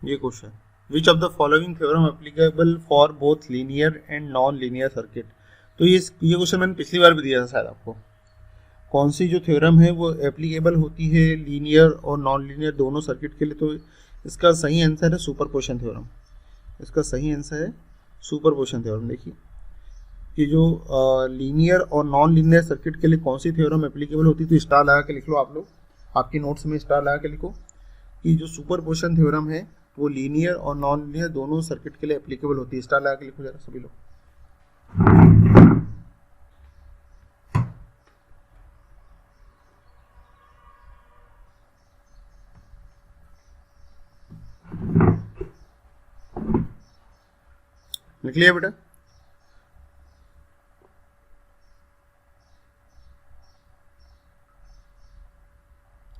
ये question, which of the following theorem applicable for both linear and non linear circuit. तो ये question मैंने पिछली बार भी दिया था शायद आपको। कौन सी जो थ्योरम है वो एप्लीकेबल होती है लीनियर और नॉन लीनियर दोनों सर्किट के लिए। तो इसका सही आंसर है सुपरपोजिशन थ्योरम। इसका सही आंसर है सुपरपोजिशन थ्योरम। देखिए कि जो लीनियर और नॉन लीनियर सर्किट के लिए कौन सी थ्योरम एप्लीकेबल होती है, तो स्टार लगा के लिख लो आप लोग, आपकी नोट्स में स्टार लगा के लिखो कि जो सुपरपोजिशन थ्योरम है वो लीनियर और नॉन लीनियर दोनों सर्किट के लिए एप्लीकेबल होती है। स्टार लगा के लिखो जरा सभी लोग। लिख लिया बेटा?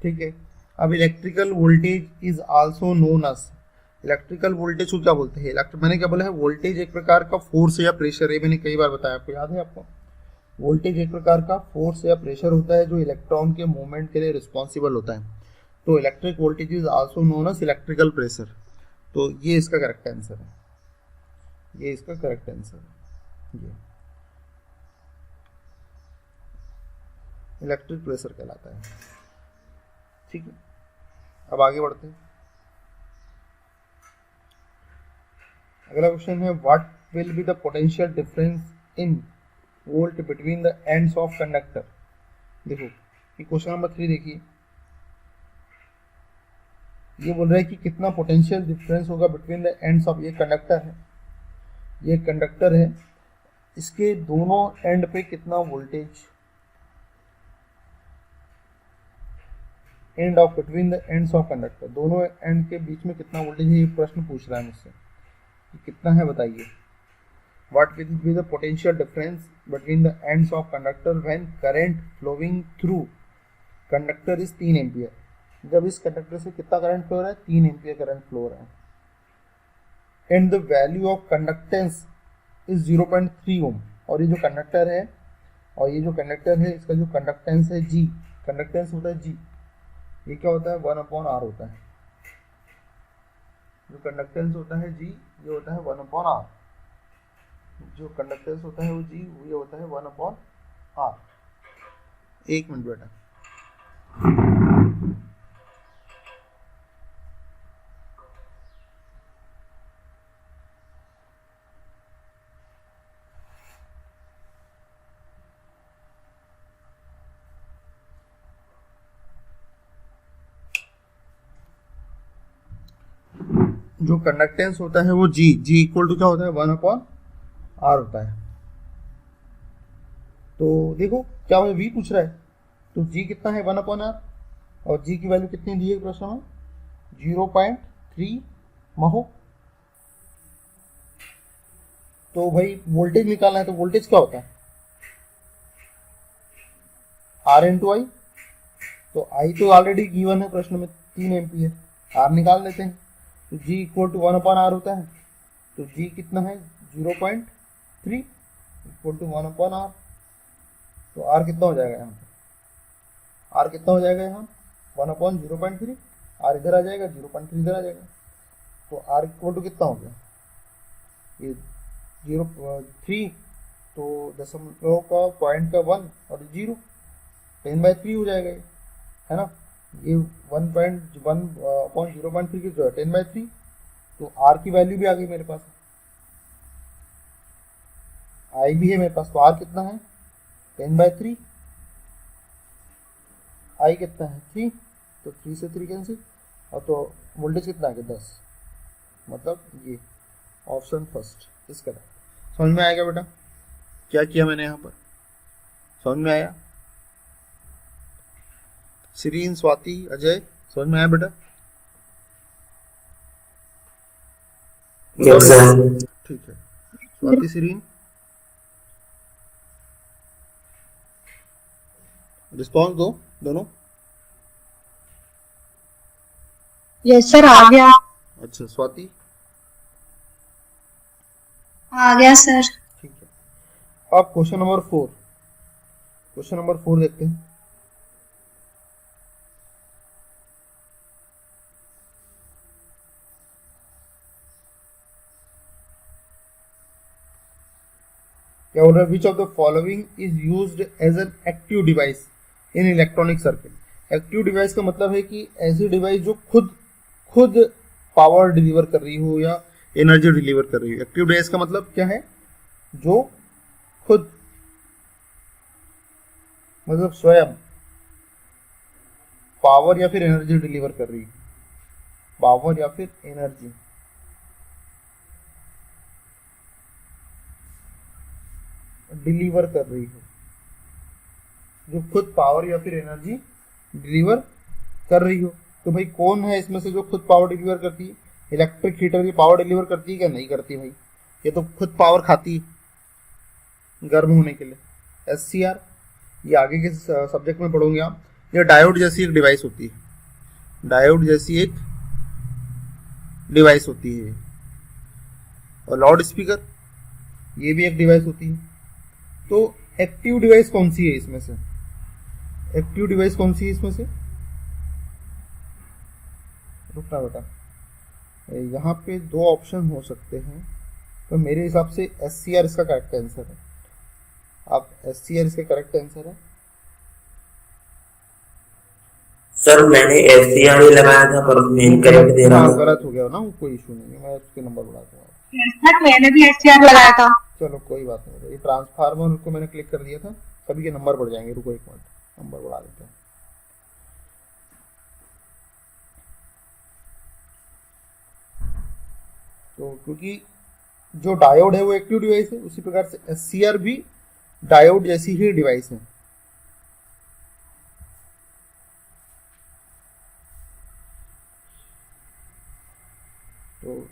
ठीक है। अब electrical voltage is also known as, electrical voltage को क्या बोलते हैं? मैंने क्या बोला है? वोल्टेज एक प्रकार का फोर्स या प्रेशर है, मैंने कई बार बताया, आपको याद है? आपको वोल्टेज एक प्रकार का फोर्स या प्रेशर होता है जो इलेक्ट्रॉन के मूवमेंट के लिए रिस्पॉन्सिबल होता है। तो electric voltage is also known as electrical pressure. तो ये इसका करेक्ट आंसर है, ये इसका करेक्ट आंसर है, ये इलेक्ट्रिक प्रेशर कहलाता है। ठीक है, अब आगे बढ़ते हैं। अगला क्वेश्चन है what will be the potential difference in volt between the ends of conductor. देखो ये क्वेश्चन नंबर 3 देखिए, ये बोल रहा है कि कितना पोटेंशियल डिफरेंस होगा बिटवीन द एंड्स ऑफ, ये कंडक्टर है, ये कंडक्टर है, इसके दोनों एंड पे कितना voltage, end of between the ends of conductor, दोनों एंड के बीच में कितना वोल्टेज है, ये प्रश्न पूछ रहा है मुझसे, कितना है बताइए। What will be the potential difference between the ends of conductor when current flowing through conductor is 3 ampere. जब इस कंडक्टर से कितना करंट फ्लो हो रहा है? 3 एम्पियर करंट फ्लो हो रहा है। And the value of conductance is 0.3 ओम। और ये जो कंडक्टर है, और ये जो कंडक्टर है, इसका जो कंडक्टेंस है जी, कंडक्टेंस होता है जी, ये क्या होता है? 1/r होता है। जो कंडक्टेंस होता है जी, ये होता है 1/r। जो कंडक्टेंस होता है वो जी, ये होता है 1/r। एक मिनट बेटा। जो कंडक्टेंस होता है वो जी, जी इक्वल टू क्या होता है? 1/r होता है। तो देखो क्या हमें v पूछ रहा है, तो g कितना है? 1/r। और g की वैल्यू कितनी दी है प्रश्न में? 0.3 महो। तो भाई वोल्टेज निकालना है, तो वोल्टेज क्या होता है? R इंटू आई। तो आई तो ऑलरेडी गिवन है प्रश्न में, 3 एम्पियर, R निकाल लेते हैं। तो g इक्वल टू 1/r होता है। तो g कितना है? 0.3 इक्वल टू 1/r। तो R कितना हो जाएगा यहाँ पे? R कितना हो जाएगा यहाँ? 1/0.3। R इधर आ जाएगा, 0.3 इधर आ जाएगा। तो R इक्वल टू कितना हो गया? ये 0.3, तो दशमलव का पॉइंट का 1 और 0, 10/3 हो जाएगा ये, है ना? ये 1/0.3 की जो है 10/3। तो R की वैल्यू भी आ गई मेरे पास, I भी है मेरे पास। तो R कितना है? 10/3। I कितना है? 3। तो 3 से 3 कैंसिल, और तो वोल्टेज कितना है? 10। मतलब ये ऑप्शन फर्स्ट इसका। समझ में आएगा बेटा क्या किया मैंने यहाँ पर? समझ में आया? सीरीन, स्वाति, अजय, समझ में आया बेटा? Yes sir. ठीक है, स्वाति, सीरीन, रिस्पॉन्स दो दोनों। यस सर, आ गया। अच्छा स्वाति? आ गया सर। ठीक है, अब क्वेश्चन नंबर 4, क्वेश्चन नंबर 4 देखते हैं। क्या बोल रहा है, which of the following is used as an active device in electronic circuit. Active device का मतलब है कि ऐसी डिवाइस जो खुद खुद पावर डिलीवर कर रही हो या एनर्जी डिलीवर कर रही हो। एक्टिव डिवाइस का मतलब क्या है, जो खुद मतलब स्वयं पावर या फिर एनर्जी डिलीवर कर रही है, पावर या फिर एनर्जी डिलीवर कर रही हो, जो खुद पावर या फिर एनर्जी डिलीवर कर रही हो। तो भाई कौन है इसमें से जो खुद पावर डिलीवर करती है? इलेक्ट्रिक हीटर की पावर डिलीवर करती है क्या? नहीं करती भाई, ये तो खुद पावर खाती है गर्म होने के लिए। SCR, ये आगे के सब्जेक्ट में पढ़ोगे आप। ये डायोड जैसी एक डिवाइस होती है, डायोड जैसी एक डिवाइस होती है। और लाउड स्पीकर, ये भी एक डिवाइस होती है। तो एक्टिव डिवाइस कौन सी है इसमें से? एक्टिव डिवाइस कौन सी है इसमें से? रुकना बेटा, यहाँ पे दो ऑप्शन हो सकते हैं, तो मेरे हिसाब से SCR इसका करेक्ट आंसर है। आप SCR इसका करेक्ट आंसर है। सर मैंने SCR ही लगाया था पर उसमें इनकरेक्ट दे रहा हाँ था। गलत हो गया ना, वो कोई इशू नहीं है, मैं उसके नंबर बढ़ा दूंगा। सर मैंने भी SCR लगाया था। चलो कोई बात नहीं, ये ट्रांसफार्मर को मैंने क्लिक कर दिया था, सभी के नंबर बढ़ जाएंगे। रुको एक मिनट, नंबर बढ़ा देते हैं। तो क्योंकि जो डायोड है वो एक्टिव डिवाइस है, उसी प्रकार से SCR भी डायोड जैसी ही डिवाइस है। तो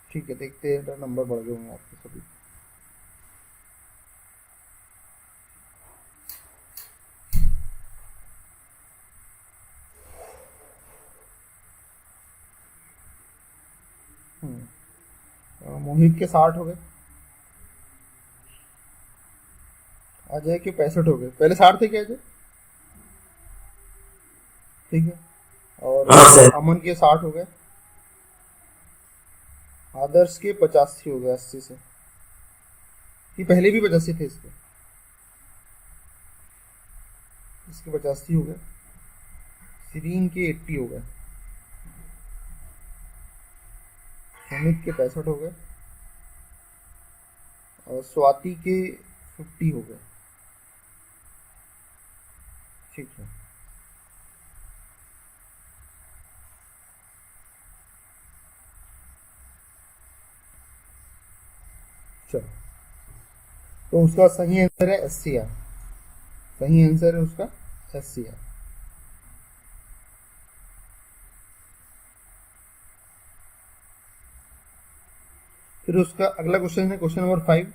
ठीक है, देखते हैं नंबर बढ़ गए होंगे आपके सभी। मोहित के 60 हो गए, अजय के 65 हो गए। पहले 60 थे क्या अजय? ठीक है। और हाँ सर। अमन के 60 हो गए, आदर्श के 85 हो गए 80 से। ये पहले भी 85 थे इसके 85 हो गए। सीरीन के 80 हो गए, सुमित के 65 हो गए, और स्वाति के 50 हो गए। ठीक है, चलो। तो उसका सही आंसर है SCR, सही आंसर है उसका SCR। फिर उसका अगला क्वेश्चन है question number 5,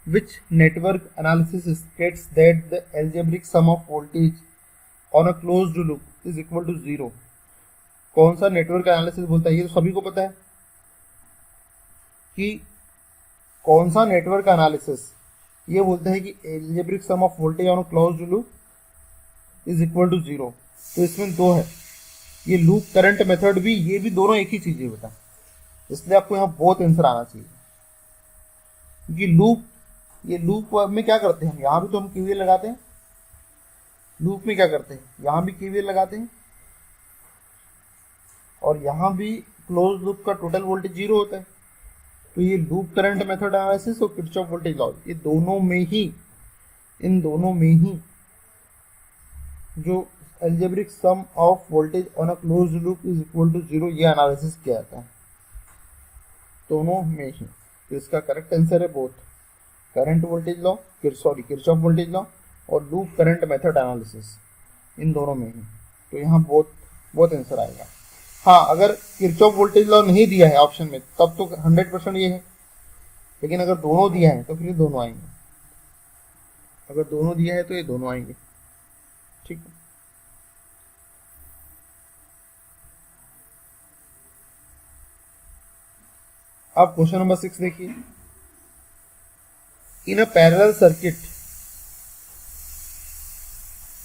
which network analysis states that the algebraic sum of voltage on a closed loop is equal to 0। कौन सा नेटवर्क एनालिसिस बोलता है? ये तो सभी को पता है कि कौन सा नेटवर्क एनालिसिस ये बोलता है कि algebraic sum of voltage on a closed loop is equal to 0। तो इसमें दो है, ये लूप करंट मेथड भी, ये भी दोनों एक ही चीज है बेटा, इसलिए आपको यहाँ बहुत आंसर आना चाहिए। क्योंकि लूप, ये लूप में क्या करते हैं हम, यहाँ भी तो हम KVL लगाते हैं। लूप में क्या करते हैं, यहाँ भी KVL लगाते हैं, और यहाँ भी क्लोज लूप का टोटल वोल्टेज 0 होता है। तो ये लूप करंट मेथड एनालिसिस और किरचॉफ वोल्टेज लॉ, ये दोनों में ही, इन दोनों में ही जो algebraic sum of voltage on a close loop is equal to 0, ये एनालिसिस किया जाता है दोनों में ही। तो इसका करेक्ट आंसर है both current voltage law, Kirchhoff voltage law और लूप करंट मेथड एनालिसिस, इन दोनों में ही। तो यहाँ बहुत आंसर आएगा। हाँ, अगर किरचॉफ वोल्टेज लॉ नहीं दिया है ऑप्शन में तब तो 100% ये है, लेकिन अगर दोनों दिया है तो फिर दोनों आएंगे। अगर दोनों दिया है तो ये दोनों आएंगे। ठीक है, अब क्वेश्चन नंबर 6 देखिए, इन अ पैरेलल सर्किट,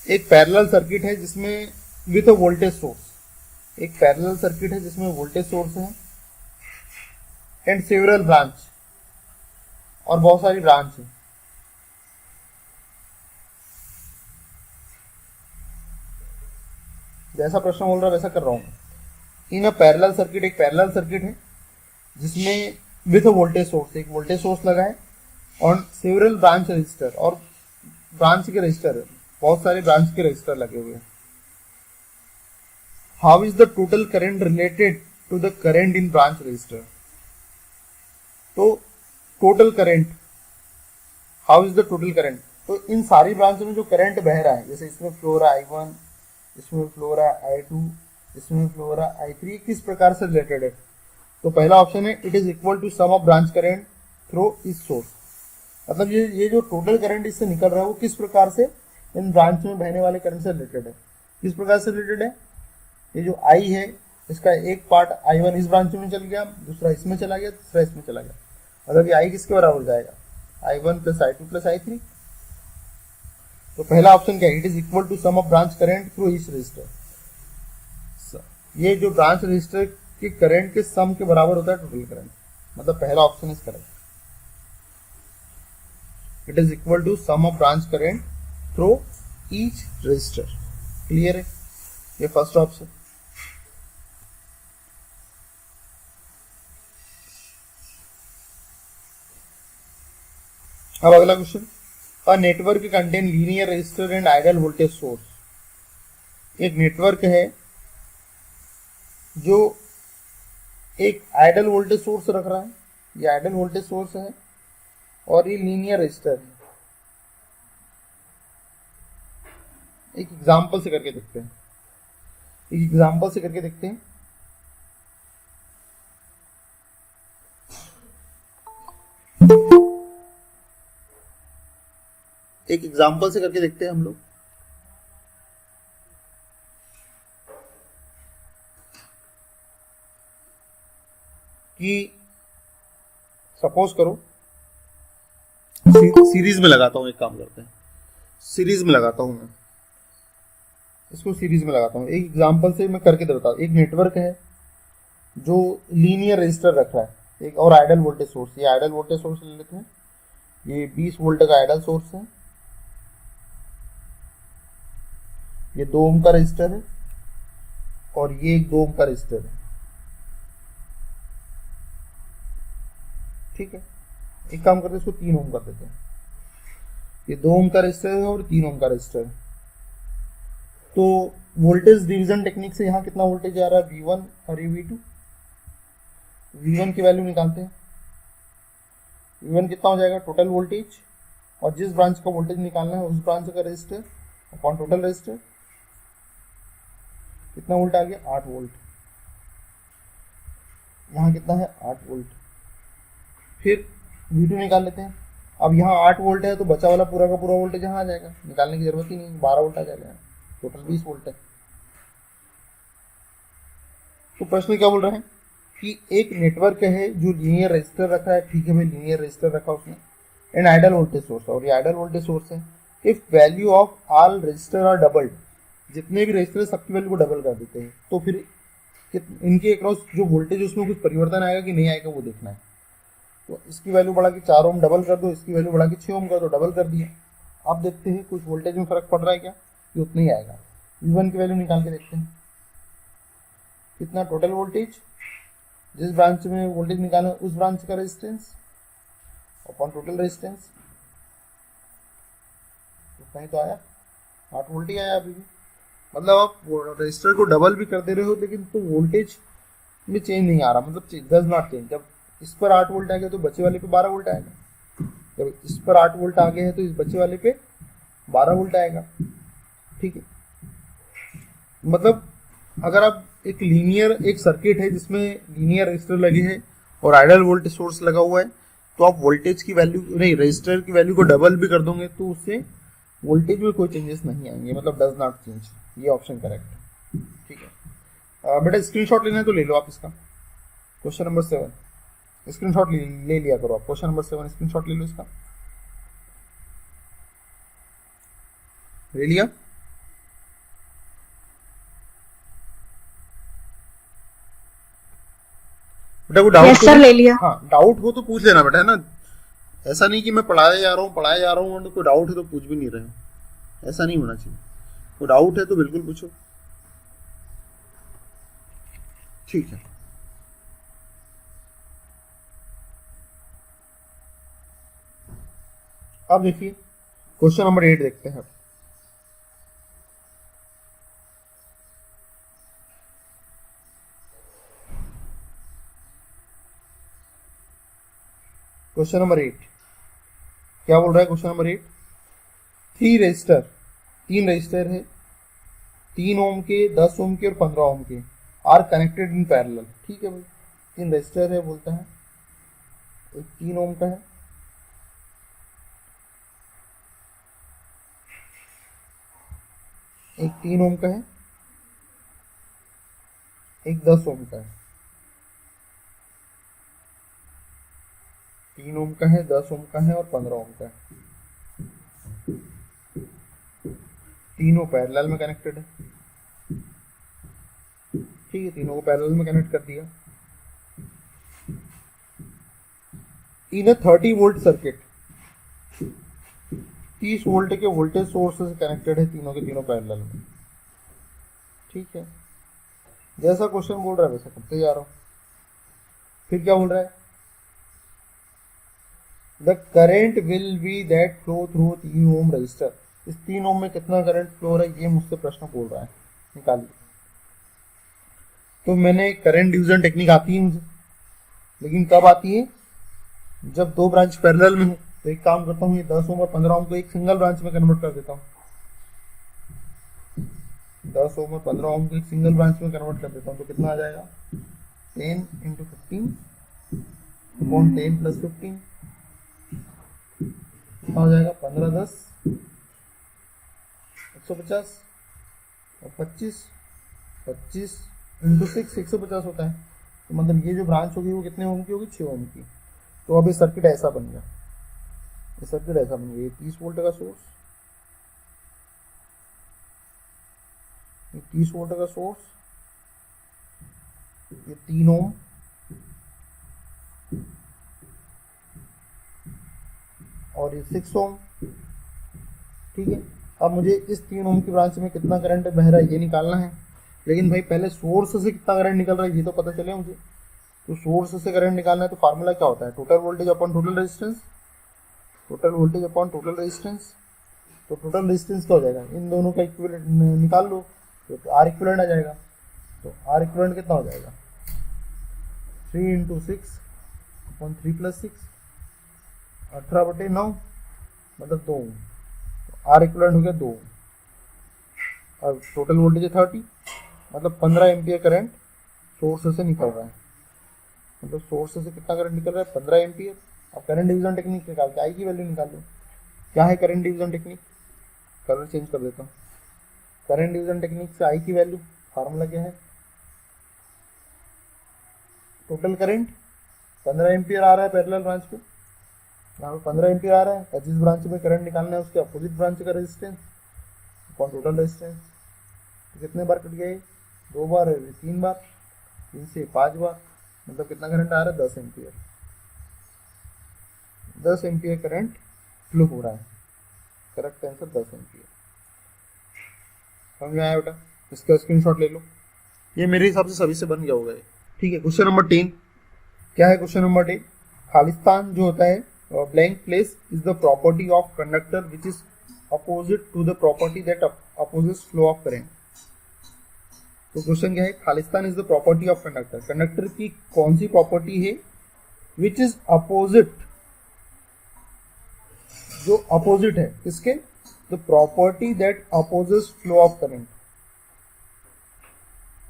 एक पैरेलल सर्किट है जिसमें विथ अ वोल्टेज सोर्स, एक पैरेलल सर्किट है जिसमें वोल्टेज सोर्स है एंड सेवरल ब्रांच, और बहुत सारी ब्रांच है। जैसा प्रश्न बोल रहा है वैसा कर रहा हूं। इन अ पैरेलल सर्किट, एक पैरेलल सर्किट है जिसमें विथ अ वोल्टेज सोर्स, एक वोल्टेज सोर्स लगा है और सेवरल ब्रांच रजिस्टर, और ब्रांच के रजिस्टर, बहुत सारे ब्रांच के रजिस्टर लगे हुए हैं। How is the total current related to the current in branch resistor? तो total current, how is the total current, तो इन सारी ब्रांच में जो करंट बह रहा है, जैसे इसमें फ्लो रहा है I1, इसमें फ्लो रहा है I2, इसमें फ्लो रहा है I3, किस प्रकार से रिलेटेड है? तो पहला ऑप्शन है it is equal to sum of branch current through इस सोर्स, मतलब ये जो टोटल करंट इससे निकल रहा है वो किस प्रकार से इन ब्रांच में बहने वाले करंट से रिलेटेड है। किस प्रकार से रिलेटेड है? ये जो I है इसका एक पार्ट I1 इस ब्रांच में चल गया, दूसरा इसमें चला गया, तीसरा इसमें चला गया, मतलब ये I किसके बराबर हो जाएगा? I1 plus I2 plus I3। तो पहला ऑप्शन क्या है? It is equal to sum of branch current through each resistor. ये जो ब्रांच रजिस्टर के करंट के सम के बराबर होता है टोटल करंट, मतलब पहला option is correct. It is equal to sum of branch current through each resistor. Clear है? ये फर्स्ट ऑप्शन। अब अगला question, a network contain linear resistor and ideal voltage source. एक नेटवर्क है जो एक आइडियल वोल्टेज सोर्स रख रहा है, ये आइडियल वोल्टेज सोर्स है और ये लीनियर रजिस्टर है। एक एग्जांपल से करके देखते हैं, एक एग्जांपल से करके देखते हैं हम लोग। कि सपोज करो सीरीज में लगाता हूं, एक काम करते हैं, सीरीज में लगाता हूं, मैं इसको सीरीज में लगाता हूं। एक एग्जांपल से मैं करके बताता हूं। एक नेटवर्क है जो लीनियर रजिस्टर रख रहा है, एक और आइडियल वोल्टेज सोर्स। ये आइडियल वोल्टेज सोर्स ले लेते हैं, ये 20 वोल्ट का आइडियल सोर्स है, ये 2 ओम का रजिस्टर है और ये 2 ओम का रजिस्टर है। ठीक है, एक काम करते हैं, इसको 3 ओम कर देते हैं। ये 2 ओम का रजिस्टर है और 3 ओम का रजिस्टर है। तो वोल्टेज डिवीजन टेक्निक से यहाँ कितना वोल्टेज आ रहा है? V1 और ये V2। V1 की वैल्यू निकालते हैं। V1 कितना हो जाएगा? टोटल वोल्टेज, और जिस ब्रांच का वोल्टेज निकालना है उस ब्रांच का रजिस्टर अपॉन टोटल रजिस्टर। कितना वोल्ट आ गया? 8 वोल्ट। यहाँ कितना है? 8 वोल्ट। फिर V2 निकाल लेते हैं। अब यहाँ 8 वोल्ट है तो बचा वाला पूरा का पूरा वोल्टेज यहाँ आ जाएगा, निकालने की जरूरत ही नहीं, 12 वोल्ट आ जाएगा, टोटल 20 वोल्ट है। तो प्रश्न क्या बोल रहे हैं कि एक नेटवर्क है जो लीनियर रजिस्टर रखा है। ठीक है भाई, लीनियर रजिस्टर रखा उसने, एंड आइडियल वोल्टेज सोर्स, और ये आइडियल वोल्टेज सोर्स है। If value of all resistor are doubled, जितने भी रजिस्टर सबकी वैल्यू को डबल कर देते हैं, तो फिर इनके अक्रॉस जो वोल्टेज उसमें कुछ परिवर्तन आएगा कि नहीं आएगा वो देखना है। तो इसकी वैल्यू बढ़ा के 4 ओम डबल कर दो, इसकी वैल्यू बढ़ा के 6 ओम कर दो, डबल कर दिया। अब देखते हैं कुछ वोल्टेज में फर्क पड़ रहा है क्या? ये उतना ही आएगा। V1 की वैल्यू निकाल के देखते हैं, कितना टोटल वोल्टेज, जिस ब्रांच में वोल्टेज निकाला उस ब्रांच का रेजिस्टेंस अपॉन टोटल रेजिस्टेंस। उतना ही तो आया, 8 वोल्ट ही आया अभी भी। मतलब आप रजिस्टर को डबल भी कर दे रहे हो लेकिन तो वोल्टेज में चेंज नहीं आ रहा, मतलब डज नॉट चेंज। जब इस पर 8 वोल्ट आ गया तो बचे वाले पे 12 वोल्ट आएगा, जब इस पर 8 वोल्ट आ गए हैं तो इस बचे वाले पे 12 वोल्ट आएगा। ठीक है, मतलब अगर आप एक सर्किट है जिसमें लीनियर रजिस्टर लगे हैं और आइडियल वोल्टेज सोर्स लगा हुआ है, तो आप वोल्टेज की वैल्यू नहीं, रजिस्टर की वैल्यू को डबल भी कर दोगे तो उससे वोल्टेज में कोई चेंजेस नहीं आएंगे, मतलब डज नॉट चेंज। ये ऑप्शन करेक्ट है। ठीक है बेटा, स्क्रीनशॉट लेना है तो ले लो आप इसका। क्वेश्चन नंबर 7, स्क्रीनशॉट ले लिया करो आप। क्वेश्चन नंबर 7 स्क्रीनशॉट ले लो इसका। ले लिया? बेटा को डाउट यस सर, ले लिया। हाँ, डाउट हो तो पूछ लेना बेटा, है ना। ऐसा नहीं कि मैं पढ़ाया जा रहा हूँ और कोई डाउट है तो पूछ भी नहीं रहे हो, ऐसा नहीं होना चाहिए। कोई डाउट है तो बिल्कुल पूछो, ठीक है। अब देखिए क्वेश्चन नंबर 8 देखते हैं। क्वेश्चन नंबर 8 क्या बोल रहा है? क्वेश्चन नंबर 8, 3 रजिस्टर है, 3 ओम के, 10 ओम के और 15 ओम के, आर कनेक्टेड इन पैरेलल। ठीक है भाई, 3 रजिस्टर है बोलता है, एक 3 ओम का है, एक 3 ओम का है, एक 10 ओम का है। 3 ओम का है, 10 ओम का है और 15 ओम का है। तीनों पैरेलल में कनेक्टेड है। ठीक है, तीनों को पैरेलल में कनेक्ट कर दिया। इन अ 30 वोल्ट सर्किट, 30 वोल्ट के वोल्टेज सोर्स से कनेक्टेड है तीनों के तीनों पैरेलल में। ठीक है, जैसा क्वेश्चन बोल रहा है वैसा करते जा रहा हूं। फिर क्या बोल रहा है? The current will be that flow through 3 ohm resistor. इस 3 ओम में कितना करंट फ्लो हो रहा है, ये मुझसे प्रश्न बोल रहा है, निकालिए। तो मैंने करंट डिवीजन टेक्निक आती है मुझे, लेकिन कब आती है? जब 2 ब्रांच पैरेलल में हो। तो एक काम करता हूँ, ये 10 ओम और 15 ओम को एक सिंगल ब्रांच में कन्वर्ट कर देता हूँ। 10 ओम और 15 ओम को एक सिंगल ब्रांच में कन्वर्ट कर देता हूँ। तो कितना आ जाएगा? 10 × 15 अपॉन 10 + 15 कितना हो जाएगा? 15 × 10 150 और 25 × 6 150 होता है। तो मतलब ये जो ब्रांच होगी वो कितने ओम की होगी? 6 ओम की। तो अब ये सर्किट ऐसा बन गया, ये सर्किट ऐसा बन गया। ये 30 वोल्ट का सोर्स, ये 30 वोल्ट का सोर्स, ये 3 ओम, और ये 6 ओम। ठीक है, अब मुझे इस 3 ओम की ब्रांच में कितना करंट बह रहा है ये निकालना है। लेकिन भाई पहले सोर्स से कितना करंट निकल रहा है ये तो पता चले मुझे। तो सोर्स से करंट निकालना है तो फार्मूला क्या होता है? Total voltage upon total resistance. Total voltage upon total resistance. तो टोटल रेजिस्टेंस क्या हो जाएगा? इन दोनों का इक्विवेलेंट निकाल लो, तो आर इक्विवेलेंट आ जाएगा। तो आर इक्विवेलेंट कितना हो जाएगा? 3 × 6 अपॉन 3 + 6 18/9 मतलब 2 ओम। आर इक्विवेलेंट हो गया 2 ओम। और टोटल वोल्टेज है 30 मतलब 15 एम्पियर करंट सोर्स से निकल रहा है। मतलब सोर्स से कितना करंट निकल रहा है? 15 एम्पियर। अब करंट डिवीजन टेक्निक निकाल के आई की वैल्यू निकाल लो। क्या है current division technique? Colour change कर देता हूँ। करंट डिवीजन टेक्निक से आई की वैल्यू फार्मूला क्या है? टोटल करंट 15 एम्पियर आ रहा है पैरेलल ब्रांच पे, यहाँ पे 15 एम्पियर आ रहा है। जिस ब्रांच में करंट निकालना है उसके अपोजिट ब्रांच का रेजिस्टेंस अपॉन टोटल रेजिस्टेंस। तो कितने बार कट गए? 2 बार, 3 बार, 3 से 5 बार, मतलब कितना करंट आ रहा है? 10 एम्पियर। 10 एम्पियर करंट फ्लो हो रहा है। Correct answer 10 ampere. समझ में आया बेटा? इसका स्क्रीनशॉट ले लो। ये मेरे हिसाब से सभी से बन गया होगा ये। ठीक है, क्वेश्चन नंबर 10 क्या है? क्वेश्चन नंबर 10, खालिस्तान जो होता है blank place is the property of conductor which is opposite to the property that opposites flow of current. तो क्वेश्चन क्या है? खालिस्तान is the property of conductor. Conductor की कौन सी प्रॉपर्टी है विच इज अपोजिट, जो अपोजिट है किसके? The property that opposes flow of current.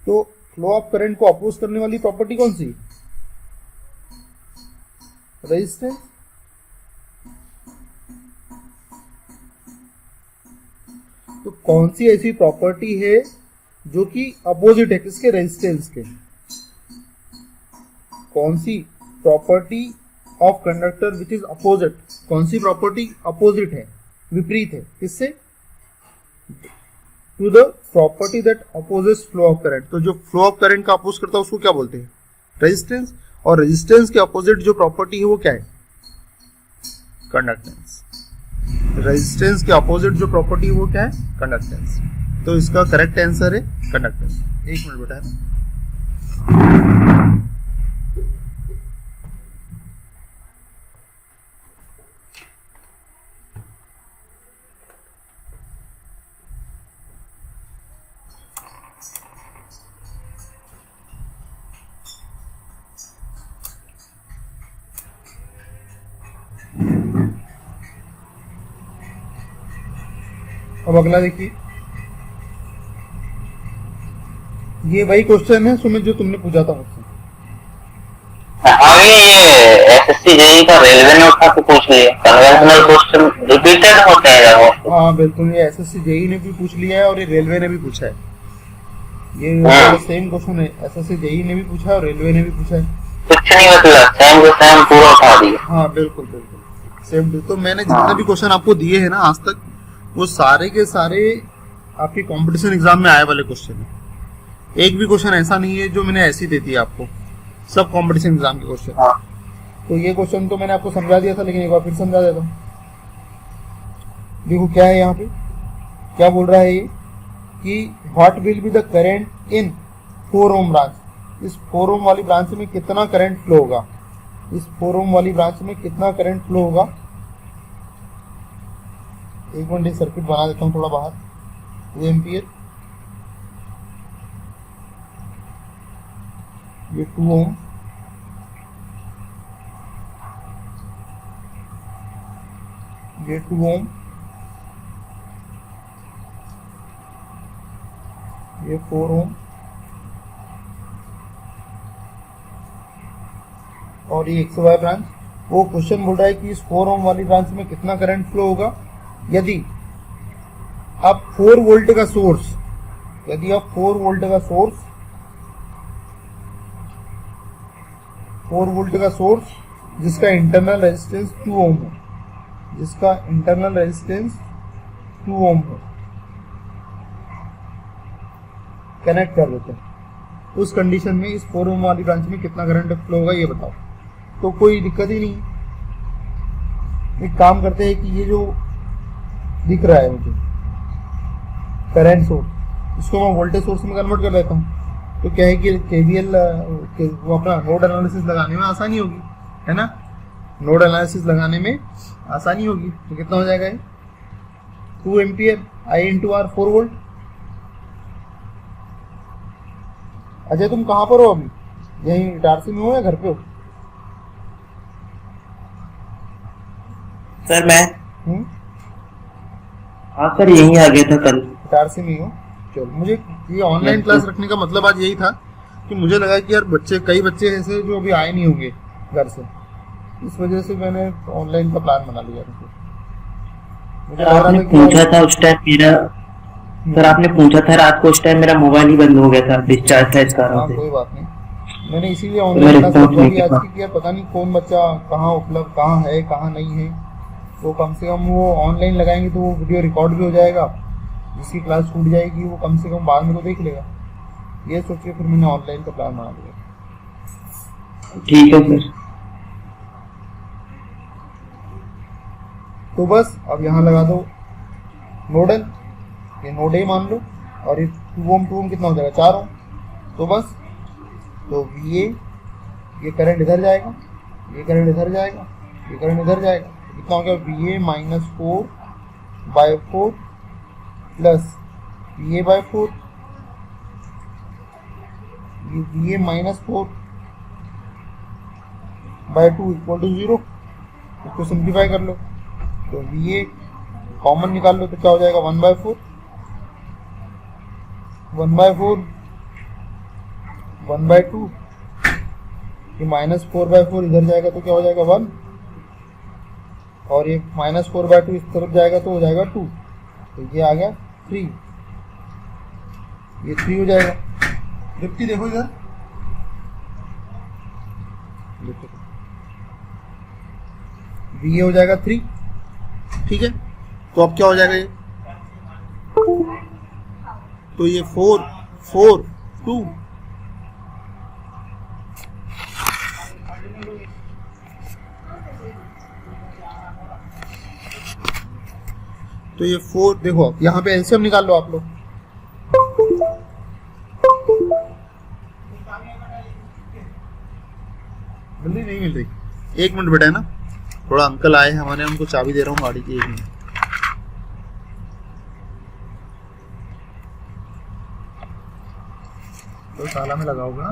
तो फ्लो ऑफ करंट को अपोज करने वाली प्रॉपर्टी कौन सी? रेजिस्टेंस। तो कौन सी ऐसी प्रॉपर्टी है जो कि अपोजिट है किसके? रेजिस्टेंस के। कौन सी property of conductor which is opposite, कौन सी प्रॉपर्टी अपोजिट है, विपरीत है किससे, to the property that opposes flow of current. तो जो फ्लो ऑफ करंट का अपोज करता है उसको क्या बोलते हैं, रेजिस्टेंस। और रेजिस्टेंस के अपोजिट जो प्रॉपर्टी है वो क्या है, कंडक्टेंस। रेजिस्टेंस के अपोजिट जो प्रॉपर्टी है वो क्या है, कंडक्टेंस। तो इसका करेक्ट आंसर है कंडक्टेंस। एक मिनट बेटा है। अब अगला देखिए, ये वही क्वेश्चन है सुमित जो तुमने पूछा था मुझसे। आगे ये एसएससी जेईई का रेलवे ने उठा के पूछ लिया, कन्वेंशनल क्वेश्चन रिपीटेड होते हैं वो। हाँ बिल्कुल, ये एसएससी जेईई ने भी पूछ लिया है और ये रेलवे ने भी पूछा है। ये सेम क्वेश्चन है, एसएससी जेईई ने भी पूछा है और रेलवे ने भी पूछा है। कुछ नहीं बदला, सेम टू सेम पूरा उठा दिया। हाँ बिल्कुल बिल्कुल सेम। तो मैंने जितने भी क्वेश्चन आपको दिए हैं ना आज तक, वो सारे के सारे आपके कंपटीशन एग्जाम में आए वाले क्वेश्चन है। एक भी क्वेश्चन ऐसा नहीं है जो मैंने ऐसी दे दी आपको, सब कंपटीशन एग्जाम के क्वेश्चन। तो ये क्वेश्चन तो मैंने आपको समझा दिया था, लेकिन एक बार फिर समझा देता हूँ। देखो क्या है यहाँ पे, क्या बोल रहा है ये कि what will be the current in 4 ohm branch. इस 4 ओम वाली ब्रांच में कितना करंट फ्लो होगा, इस 4 ओम वाली ब्रांच में कितना करंट फ्लो होगा। एक मिनट सर्किट बना देता हूँ थोड़ा बाहर। 2 एम्पियर, ये 2 ओम, ये 2 ओम, ये 4 ओम और ये 100 ब्रांच। वो क्वेश्चन बोल रहा है कि इस 4 ओम वाली ब्रांच में कितना करंट फ्लो होगा यदि आप 4 वोल्ट का सोर्स, यदि आप 4 वोल्ट का सोर्स, 4 वोल्ट का सोर्स जिसका इंटरनल रेजिस्टेंस 2 ओम है, जिसका इंटरनल रेजिस्टेंस 2 ओम है, कनेक्ट कर देते हैं। उस कंडीशन में इस 4 ओम वाली ब्रांच में कितना करंट फ्लो होगा ये बताओ। तो कोई दिक्कत ही नहीं। एक काम करते हैं कि ये जो दिख रहा है मुझे करंट सोर्स, इसको मैं वोल्टेज सोर्स में कन्वर्ट कर लेता हूँ। तो क्या है कि केवीएल वो अपना नोड एनालिसिस लगाने में आसानी होगी, है ना। नोड एनालिसिस लगाने में आसानी होगी। तो कितना हो जाएगा ये 2 ampere I into R 4 volt. Ajay तुम कहाँ पर हो अभी, यहीं इटारसी में हो या घर पे हो? सर मैं हाँ सर यहीं आ गया था कल, इटारसी में हो। चलो, मुझे ये ऑनलाइन क्लास रखने का मतलब आज यही था कि मुझे लगा कि यार बच्चे, कई बच्चे ऐसे जो अभी आए नहीं होंगे घर से, इस वजह से मैंने ऑनलाइन का प्लान बना लिया। मुझे लग रहा था कि पूछा था उस टाइम मेरा, सर आपने पूछा था रात को, उस टाइम मेरा मोबाइल ही बंद हो गया था, डिस्चार्ज था इस कारण से। कोई बात नहीं, मैंने इसीलिए ऑनलाइन क्लास रखवाई आज की, यार पता नहीं कौन बच्चा कहाँ उपलब्ध, कहाँ है कहाँ नहीं है। तो कम से कम वो ऑनलाइन लगाएंगे तो वो वीडियो रिकॉर्ड भी हो जाएगा, जिसकी क्लास छूट जाएगी वो कम से कम बाद में तो देख लेगा। ये सोच के फिर मैंने ऑनलाइन का प्लान बना दिया। ठीक है सर। तो बस अब यहाँ लगा दो नोडल, ये नोड ए मान लो, और ये 2 ओम कितना हो जाएगा 4 ओम। तो बस तो VA, ये करंट इधर जाएगा, ये करंट इधर जाएगा, ये करंट इधर जाएगा। कितना हो गया VA माइनस 4/4 प्लस VA/4, ये VA माइनस 4/2 इक्वल टू 0। इसको सिंप्लीफाई कर लो तो VA कॉमन निकाल लो तो क्या हो जाएगा 1/4, 1/2, ये माइनस 4/4 इधर जाएगा तो क्या हो जाएगा 1, और ये माइनस 4/2 इस तरफ जाएगा तो हो जाएगा 2। तो ये आ गया 3, ये 3 हो जाएगा। जबकि देखो इधर, देखो वी ए हो जाएगा 3, ठीक है। तो अब क्या हो जाएगा ये, तो ये 4 4 2, तो ये 4, देखो यहाँ पे एलसीएम निकाल लो आप लोग। जल्दी नहीं मिल रही, 1 मिनट बेटा, है ना, थोड़ा अंकल आए हमारे, उनको चाबी दे रहा हूँ गाड़ी की, 1 मिनट। तो ताला में लगा होगा ना।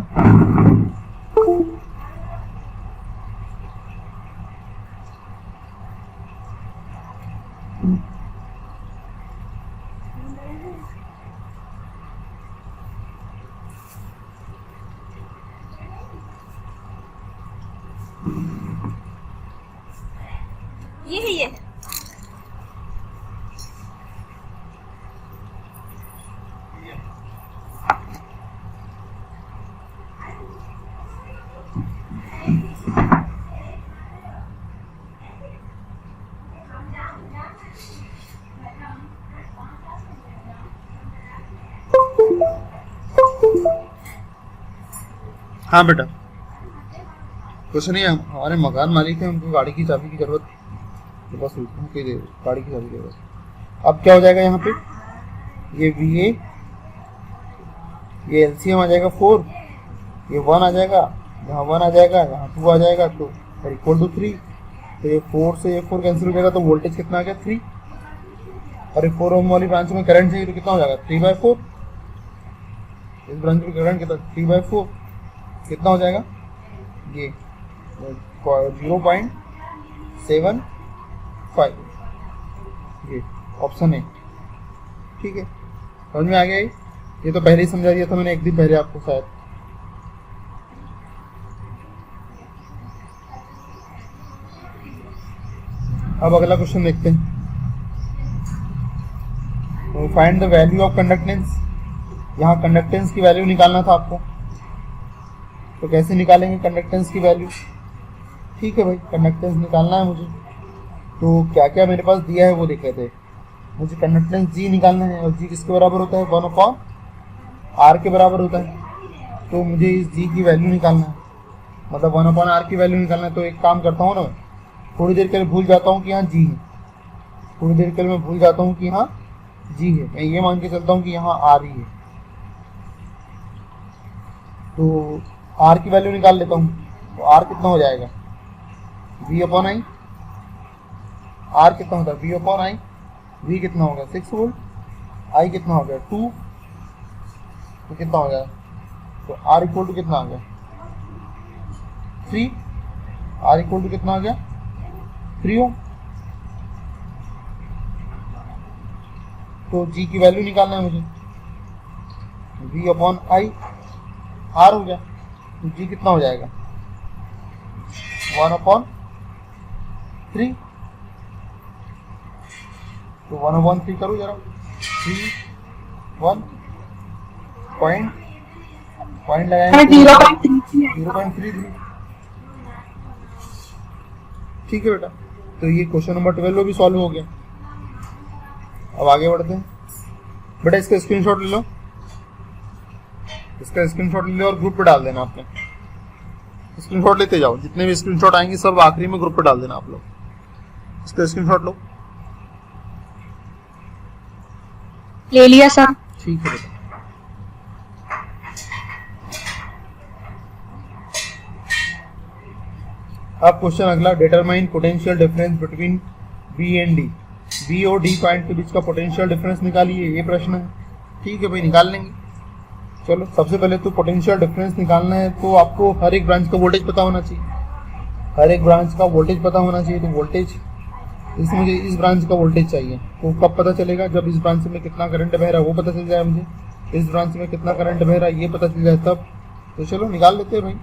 ये है ये। हाँ बेटा, कुछ नहीं, हमारे मकान मालिक है, उनको गाड़ी की चाबी की जरूरत, बस उनकी गाड़ी की चाबी की जरूरत। अब क्या हो जाएगा यहाँ पे, ये वी ए, ये एलसीएम आ जाएगा 4, ये 1 आ जाएगा, यहाँ 1 आ जाएगा, यहाँ 2 आ जाएगा, तो इक्वल टू 3। तो ये 4 से ये 4 कैंसिल हो जाएगा, तो वोल्टेज कितना आ गया 3, और ये 4 ओम वाली ब्रांच में करंट चाहिए, तो कितना हो जाएगा 3/4। इस ब्रांच में करंट कितना, 3/4, कितना हो जाएगा ये 0.75, ये ऑप्शन है, ठीक है। समझ में आ गया ये तो पहले ही समझा दिया था मैंने 1 दिन पहले आपको शायद। अब अगला क्वेश्चन देखते हैं, find the value of conductance. यहाँ कंडक्टेंस की वैल्यू निकालना था आपको, तो कैसे निकालेंगे कंडक्टेंस की वैल्यू, ठीक है भाई, कंडक्टेंस निकालना है मुझे। तो क्या क्या मेरे पास दिया है वो देख लेते हैं। मुझे कंडक्टेंस जी निकालना है, और जी किसके बराबर होता है, 1/r के बराबर होता है। तो मुझे इस जी की वैल्यू निकालना है, मतलब 1/r की वैल्यू निकालना है। तो एक काम करता हूँ ना, मैं थोड़ी देर के लिए भूल जाता हूँ कि यहाँ जी है, थोड़ी देर के लिए मैं भूल जाता हूँ कि यहाँ जी है, मैं ये मान के चलता हूँ कि यहाँ आर ही है। तो आर की वैल्यू निकाल लेता हूँ, तो आर कितना हो जाएगा, V/I। आर कितना होता है V/I, V कितना होगा 6 वोल्ट, I कितना हो गया 2, तो कितना हो गया, तो R इक्वल टू कितना आ गया 3, R इक्वल टू कितना आ गया 3 ओम। तो G की वैल्यू निकालना है मुझे, V/I, R हो गया, तो G कितना हो जाएगा 1/3, तो 1/3 करो जरा, 3 1 पॉइंट लगाएंगे 0.33, ठीक है बेटा। तो ये क्वेश्चन नंबर 12 भी सॉल्व हो गया। अब आगे बढ़ते हैं बेटा, इसका स्क्रीनशॉट ले लो, इसका स्क्रीनशॉट ले लो और ग्रुप पे डाल देना। आपने स्क्रीनशॉट लेते जाओ, जितने भी स्क्रीनशॉट आएंगे सब आखिरी में ग्रुप पे डाल देना आप लोग। इसका स्क्रीनशॉट लो, ले लिया सर। ठीक है बेटा। अब क्वेश्चन अगला, determine potential difference between B and D. B और डी पॉइंट के बीच का पोटेंशियल डिफरेंस निकालिए, ये प्रश्न है, ठीक है भाई, निकाल लेंगे। चलो सबसे पहले तो पोटेंशियल डिफरेंस निकालना है, तो आपको हर एक ब्रांच का वोल्टेज पता होना चाहिए, हर एक ब्रांच का वोल्टेज पता होना चाहिए। तो वोल्टेज, इसमें मुझे इस ब्रांच का वोल्टेज चाहिए, तो कब पता चलेगा, जब इस ब्रांच में कितना करंट बह रहा है वो पता चल जाए मुझे, इस ब्रांच में कितना करंट बह रहा है ये पता चल जाए तब। तो चलो निकाल लेते हैं भाई।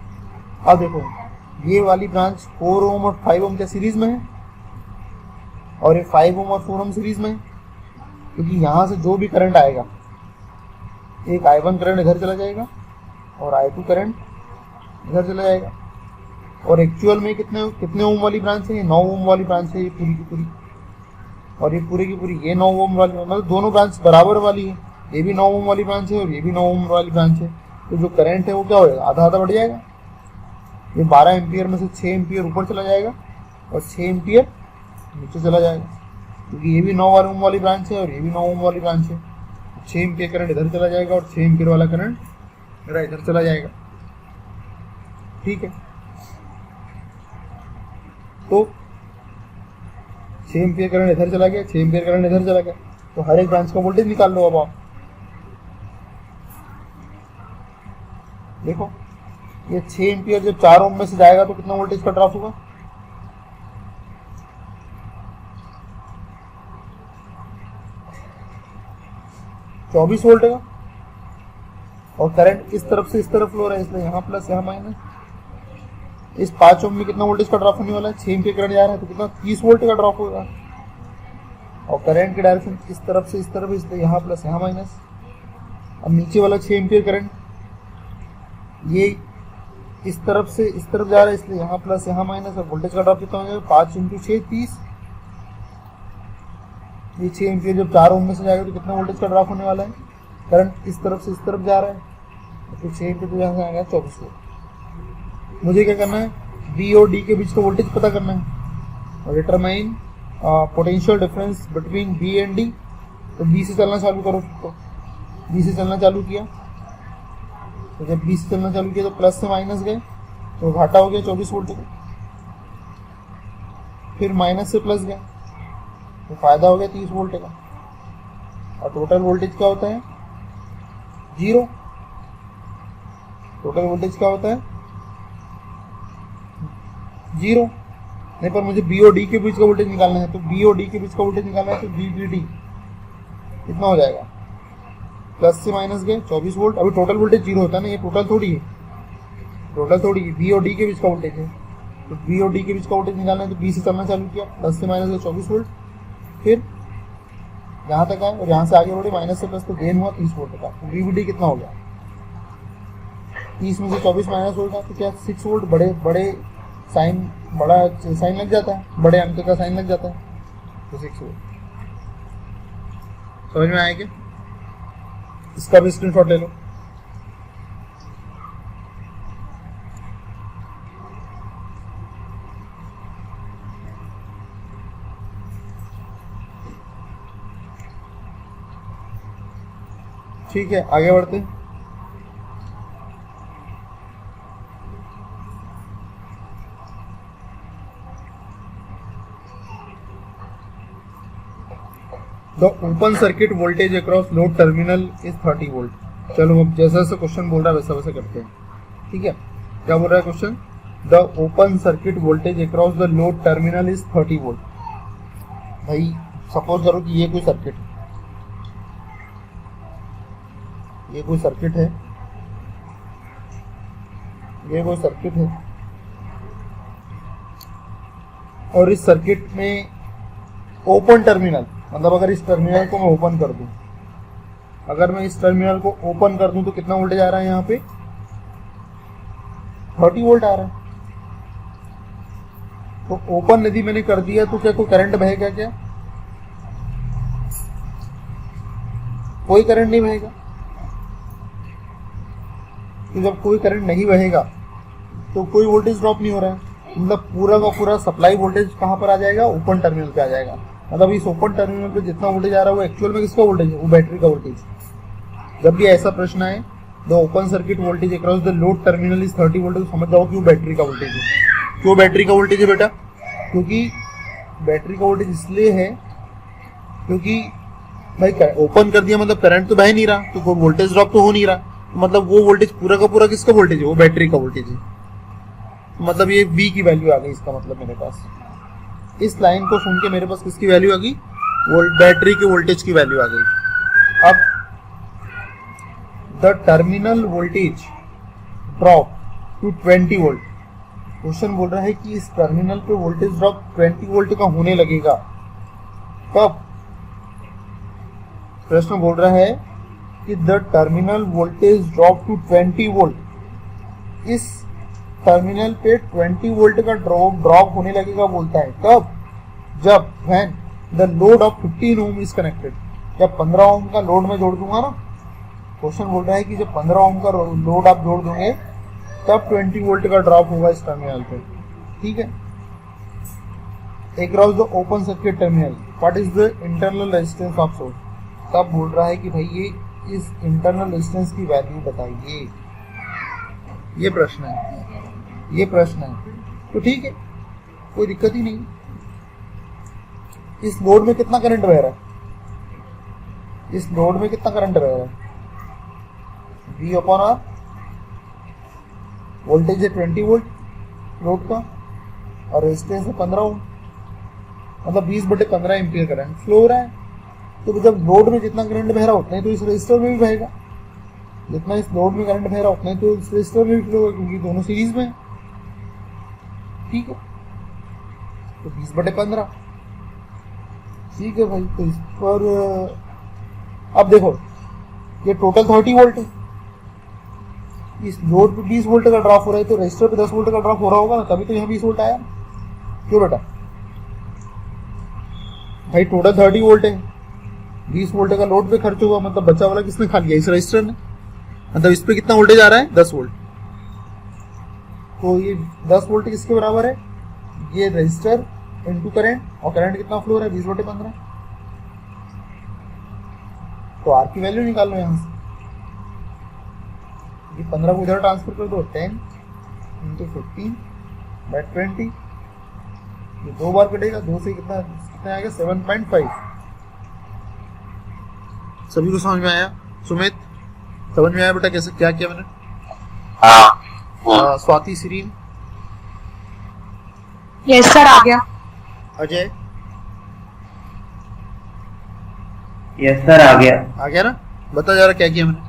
अब देखो, ये वाली ब्रांच 4 ओम और 5 ओम के सीरीज में है, और ये 5 ओम और 4 ओम सीरीज में है, क्योंकि यहाँ से जो भी करंट आएगा, एक I1 करंट इधर चला जाएगा और I2 करंट इधर चला जाएगा। और एक्चुअल में कितने कितने ओम वाली ब्रांच है, ये 9 ओम वाली ब्रांच है, ये पूरी की पूरी, और ये पूरी की पूरी ये 9 ओम वाली, मतलब दोनों ब्रांच बराबर वाली है, ये भी 9 ओम वाली ब्रांच है और ये भी 9 ओम वाली ब्रांच है। तो जो करंट है वो क्या होगा, आधा आधा बढ़ जाएगा। ये 12 एम्पियर में से 6 एम्पियर ऊपर चला जाएगा और 6 एम्पियर नीचे चला जाएगा, क्योंकि ये भी 9 ओम वाली ब्रांच है और ये भी 9 ओम वाली ब्रांच है। 6 एम्पियर करंट इधर चला जाएगा और 6 एम्पियर वाला करंट मेरा इधर चला जाएगा। ठीक है, तो 6 एम्पियर करंट इधर चला गया, 6 एम्पियर करंट इधर चला गया, तो हर एक ब्रांच का वोल्टेज निकाल लो। अब आप देखो, ये 6 एम्पियर जब 4 ओम में से जाएगा तो कितना वोल्टेज का ड्रॉप होगा, 24 वोल्ट का। और करंट इस तरफ से इस तरफ फ्लो रहा है, इसलिए यहाँ प्लस यहाँ माइनस। इस 5 ओम में कितना वोल्टेज का ड्रॉप होने वाला है, 6 एम्पियर करंट जा रहा है तो कितना 30 वोल्ट का ड्रॉप होगा। और करंट की डायरेक्शन इस तरफ से इस तरफ, इसलिए यहाँ प्लस यहाँ माइनस। अब नीचे वाला 6 एम्पियर करंट ये इस तरफ से इस तरफ जा रहा है, इसलिए यहाँ प्लस यहाँ माइनस। और वोल्टेज का ड्रॉप कितना हो जाएगा, 5 × 6 30। ये 6 एम्पियर जब 4 ओम में से जाएगा तो कितना वोल्टेज का ड्रॉप होने वाला है, करंट इस तरफ से इस तरफ जा रहा है तो 6 एम्पियर तो यहाँ से आएगा 24 वोल्ट। मुझे क्या करना है, बी और डी के बीच का वोल्टेज पता करना है और determine potential difference between B and D. तो बी से चलना चालू करो, तो बी से चलना चालू किया, तो जब बी से चलना चालू किया तो प्लस से माइनस गए तो घाटा हो गया 24 वोल्ट का। फिर माइनस से प्लस गया तो फायदा हो गया 30 वोल्ट का। और टोटल वोल्टेज क्या होता है, 0। टोटल वोल्टेज क्या होता है, 0। नहीं, पर मुझे बी और डी के बीच का वोल्टेज निकालना है, तो बी और डी के बीच का वोल्टेज निकालना है तो बी बी डी कितना हो जाएगा, प्लस से माइनस गए 24 वोल्ट। अभी टोटल वोल्टेज 0 होता है ना, ये टोटल थोड़ी है, टोटल थोड़ी है, बी और डी के बीच का वोल्टेज है। तो बी और डी के बीच का वोल्टेज निकालना है तो बी से चलना चालू किया, प्लस से माइनस गए 24 वोल्ट। फिर यहाँ तक आए और यहाँ से आगे बढ़े माइनस से प्लस, तो गेन हुआ 30 वोल्ट का। तो बी बी डी कितना हो गया, 30 में से 24 माइनस होगा तो क्या 6 वोल्ट। बड़े बड़े साइन, बड़ा साइन लग जाता है, बड़े अंक का साइन लग जाता है, तो 6 वोल्ट। समझ में आया क्या, इसका भी स्क्रीनशॉट ले लो। ठीक है, आगे बढ़ते हैं। The open circuit voltage across load terminal is 30 volt. चलो अब जैसा जैसा क्वेश्चन बोल रहा है वैसा वैसा करते हैं। ठीक है, क्या बोल रहा है question, the open circuit voltage across the load terminal is 30 volt. भाई सपोज करो कि ये कोई सर्किट है, ये कोई सर्किट है, ये कोई सर्किट है, और इस सर्किट में ओपन टर्मिनल, मतलब अगर इस टर्मिनल को मैं ओपन कर दूं, अगर मैं इस टर्मिनल को ओपन कर दूं तो कितना वोल्टेज आ रहा है, यहाँ पे 30 वोल्ट आ रहा है। तो ओपन यदि मैंने कर दिया तो क्या कोई करंट बहेगा, क्या कोई करंट नहीं बहेगा। तो जब कोई करंट नहीं बहेगा तो कोई वोल्टेज ड्रॉप नहीं हो रहा है, मतलब पूरा का पूरा सप्लाई वोल्टेज कहाँ पर आ जाएगा, ओपन टर्मिनल पे आ जाएगा। मतलब इस ओपन टर्मिनल पे जितना वोल्टेज आ रहा है वो एक्चुअल में किसका वोल्टेज है, वो बैटरी का वोल्टेज। जब भी ऐसा प्रश्न आए, the open circuit voltage across the load terminal is 30 volt, तो समझ जाओ कि वो बैटरी का वोल्टेज है। क्यों बैटरी का वोल्टेज है बेटा, क्योंकि बैटरी का वोल्टेज इसलिए है क्योंकि भाई ओपन कर दिया मतलब करंट तो बह नहीं रहा, तो कोई वोल्टेज ड्रॉप तो हो नहीं रहा, तो मतलब वो वोल्टेज पूरा का पूरा किसका वोल्टेज है, वो बैटरी का वोल्टेज है। मतलब ये V की वैल्यू आ गई, इसका मतलब मेरे पास इस लाइन को सुन के मेरे पास किसकी वैल्यू आ गई, बैटरी के वोल्टेज की वैल्यू आ गई। अब the terminal voltage drop to 20 volt. Question बोल रहा है कि इस टर्मिनल पे वोल्टेज ड्रॉप 20 वोल्ट का होने लगेगा। कब, प्रश्न बोल रहा है कि the terminal voltage drop to 20 volt इस टर्मिनल पे 20 वोल्ट का ड्रॉप होने लगेगा बोलता है। कब? जब when the load of 15 ohm is connected, जब 15 ओम का लोड में जोड़ दूंगा ना। क्वेश्चन बोल रहा है कि जब 15 ओम का लोड आप जोड़ दोगे तब 20 वोल्ट का ड्रॉप होगा इस टर्मिनल पे, ठीक है। Across the open circuit terminal what is the internal resistance of source, तब बोल रहा है कि भाई ये इस इंटरनल रेजिस्टेंस की वैल्यू बताइए। ये प्रश्न है, ये प्रश्न है। तो ठीक है, कोई दिक्कत ही नहीं। इस लोड में कितना करंट बह रहा है? इस लोड में कितना करंट बह रहा है? V अपॉन आर, वोल्टेज है 20 वोल्ट लोड का और रेजिस्टेंस है 15 ओम, मतलब 20/15 एम्पियर करंट फ्लो हो रहा है। तो जब लोड में जितना करंट बह रहा उतना ही तो इस रजिस्टर में भी बहेगा, जितना इस लोड में करंट बह रहा उतना ही तो इस रजिस्टर में भी फ्लो होगा, क्योंकि दोनों सीरीज में है, ठीक है। तो 20/15, ठीक है भाई। तो इस पर अब देखो ये टोटल 30 वोल्ट है, इस लोड पे 20 वोल्ट का ड्रॉप हो रहा है, तो रजिस्टर पे 10 वोल्ट का ड्रॉप हो रहा होगा, तभी तो यहाँ 20 वोल्ट आया। क्यों बेटा? भाई टोटल 30 वोल्ट है, 20 वोल्ट का लोड पे खर्च हुआ, मतलब बचा वाला किसने खा लिया? इस रजिस्टर ने। मतलब इस पे कितना वोल्टेज आ रहा है? 10 वोल्ट। तो ये 10 वोल्ट किसके बराबर है? ये रजिस्टर इनटू करंट, और करंट कितना फ्लो हो रहा है? 20/15। तो आर की वैल्यू निकाल लो यहाँ से। ये 15 को इधर ट्रांसफर कर दो, 10 इंटू 15/20। ये 2 बार कटेगा, 2 से कितना कितना आएगा? 7.5। सभी को समझ में आया? सुमित समझ में आया बेटा कैसे क्या किया मैंने? हाँ। स्वाति, सीरीन, यस सर, आ गया। अजय, यस सर, आ गया। आ गया ना? बता जा रहा क्या किया मैंने?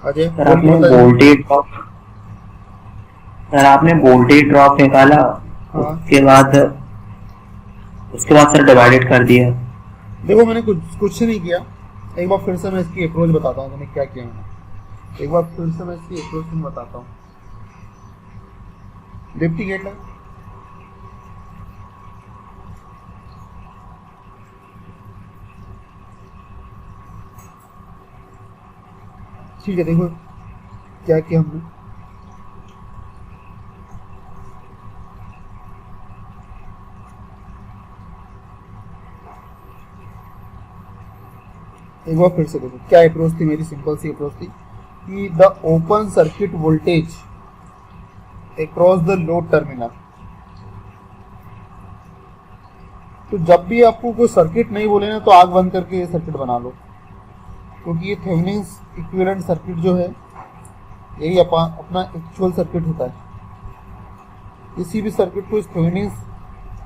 अजय सर आपने वोल्टेज ड्रॉप, सर आपने वोल्टेज ड्रॉप निकाला, हाँ। उसके बाद सर डिवाइडेड कर दिया। देखो मैंने कुछ नहीं किया। एक बार फिर से मैं इसकी अप्रोच बताता हूँ तुम्हें क्या किया मैंने। एक बार फिर से मैं इसकी अप्रोच तुम्हें बताता हूँ। डिप्टी गेट लगा, ठीक है। देखो क्या किया हमने, एक बार फिर से देखो क्या अप्रोच थी मेरी। सिंपल सी अप्रोच थी कि the open circuit voltage across the load terminal. तो जब भी आपको कोई सर्किट नहीं बोले ना, तो आग बंद करके ये सर्किट बना लो, क्योंकि ये थेवेनिन्स इक्विवेलेंट सर्किट जो है यही अपना एक्चुअल सर्किट होता है। किसी भी सर्किट को इस थेवेनिन्स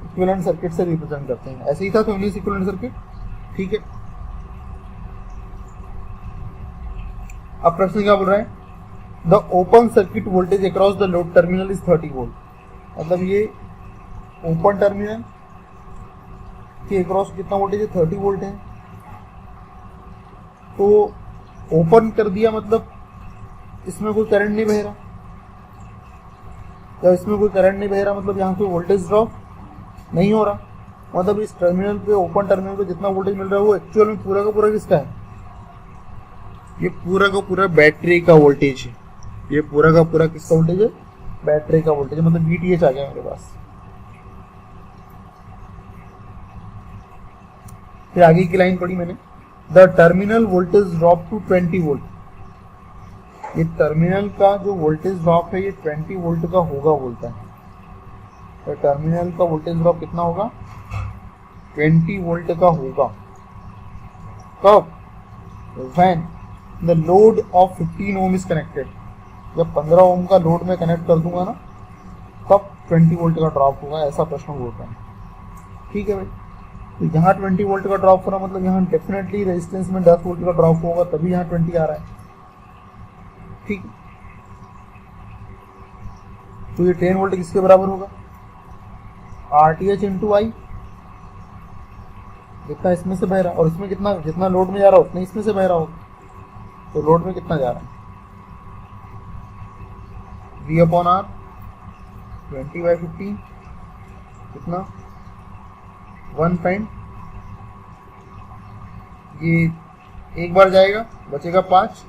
इक्विवेलेंट सर्किट से रिप्रेजेंट करते हैं। ऐसे ही था थेवेनिन्स इक्विवेलेंट सर्किट, ठीक है। अब प्रश्न क्या बोल रहा है? The open circuit voltage across the load terminal is 30 volt. मतलब ये ओपन टर्मिनल के अक्रॉस कितना वोल्टेज है? 30 वोल्ट है। तो ओपन कर दिया मतलब इसमें कोई करंट नहीं बह रहा। जब इसमें कोई करंट नहीं बह रहा मतलब यहाँ कोई वोल्टेज ड्रॉप नहीं हो रहा। मतलब इस टर्मिनल पे, ओपन टर्मिनल पे जितना वोल्टेज मिल रहा है वो एक्चुअल में पूरा का पूरा किसका है? ये पूरा का पूरा बैटरी का वोल्टेज है। ये पूरा का पूरा किसका वोल्टेज है? बैटरी का वोल्टेज। मतलब VTH आ गया मेरे पास। फिर आगे की लाइन पढ़ी मैंने, the terminal voltage drop to 20 volt. ये टर्मिनल का जो वोल्टेज ड्रॉप है ये 20 वोल्ट का होगा बोलता है। तो टर्मिनल का वोल्टेज ड्रॉप कितना होगा? 20 वोल्ट का होगा। कब? When the load of 15 ohm is connected. जब 15 ओम का लोड में कनेक्ट कर दूंगा ना, तब 20 वोल्ट का ड्रॉप होगा। ऐसा प्रश्न बोल रहा है, ठीक है भाई। तो यहाँ 20 वोल्ट का ड्रॉप हो रहा मतलब यहाँ डेफिनेटली रेजिस्टेंस में 10 वोल्ट का ड्रॉप होगा, तभी यहाँ 20 आ रहा है, ठीक है। तो ये 10 वोल्ट किसके बराबर होगा? RTH इंटू आई। जितना इसमें से बह रहा और इसमें कितना, जितना लोड में जा रहा उतना इसमें से बह रहा होगा। तो लोड में कितना जा रहा है, V अपॉन R 20/15 कितना 1 ये एक बार जाएगा, बचेगा 5।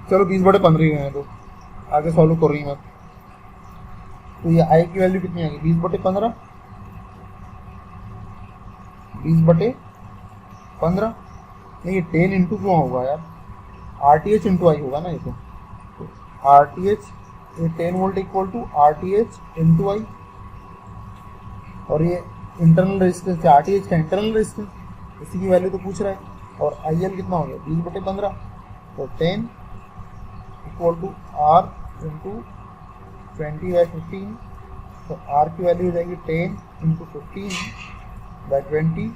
चलो 20/15 ही है, तो आगे सॉल्व कर रही मैं। तो ये आई की वैल्यू कितनी आएगी, 20/15 20/15 नहीं, ये 10 इंटू क्यों होगा यार, RTH इंटू आई होगा ना ये तो RTH 10 volt equal to RTH into I, और ये इंटरनल रेजिस्टेंस है, RTH का इंटरनल रेजिस्टेंस, इसी की वैल्यू तो पूछ रहा है। और IL कितना हो गया 20/15, तो 10 इक्वल टू R इंटू 20/15, तो R की वैल्यू हो जाएगी 10 इंटू 15/20,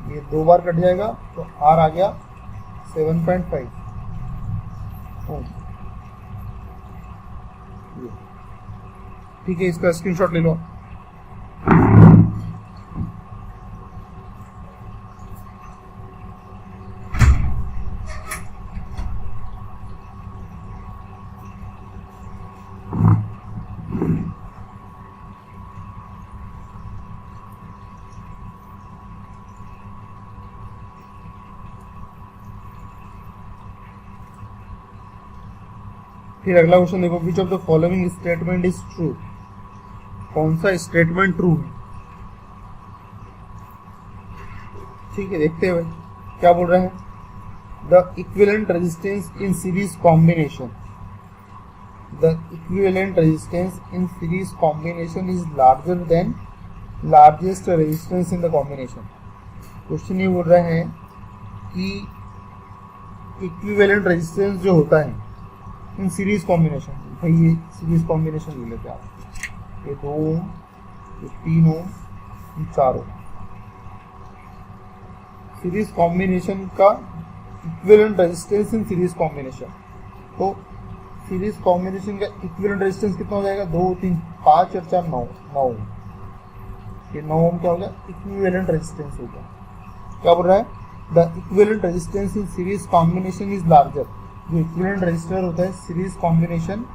ये 2 बार कट जाएगा, तो R आ गया 7.5 ओम। ठीक है, इसका स्क्रीनशॉट ले लो। फिर अगला क्वेश्चन देखो, विच of the following statement is true, कौन सा स्टेटमेंट ट्रू है। ठीक है, देखते हुए क्या बोल रहे हैं, the equivalent resistance in series combination, the equivalent resistance in series combination is larger than largest resistance in the combination. Question ये बोल रहे हैं कि इक्विवेलेंट रेजिस्टेंस जो होता है इन सीरीज कॉम्बिनेशन, भाई ये सीरीज कॉम्बिनेशन ले लेते हैं आप, ये 2 ओम, ये 3 ओम, ये 4 ओम, सीरीज कॉम्बिनेशन का equivalent resistance in series combination. तो सीरीज कॉम्बिनेशन का इक्विवेलेंट रेजिस्टेंस कितना हो जाएगा, 2 3 5 और 4 9 ओम, ये 9 ओम क्या हो गया, इक्विवेलेंट रेजिस्टेंस हो गया। क्या बोल रहा है, the equivalent resistance in series combination is larger, जो इक्विवेलेंट रेजिस्टर होता है सीरीज कॉम्बिनेशन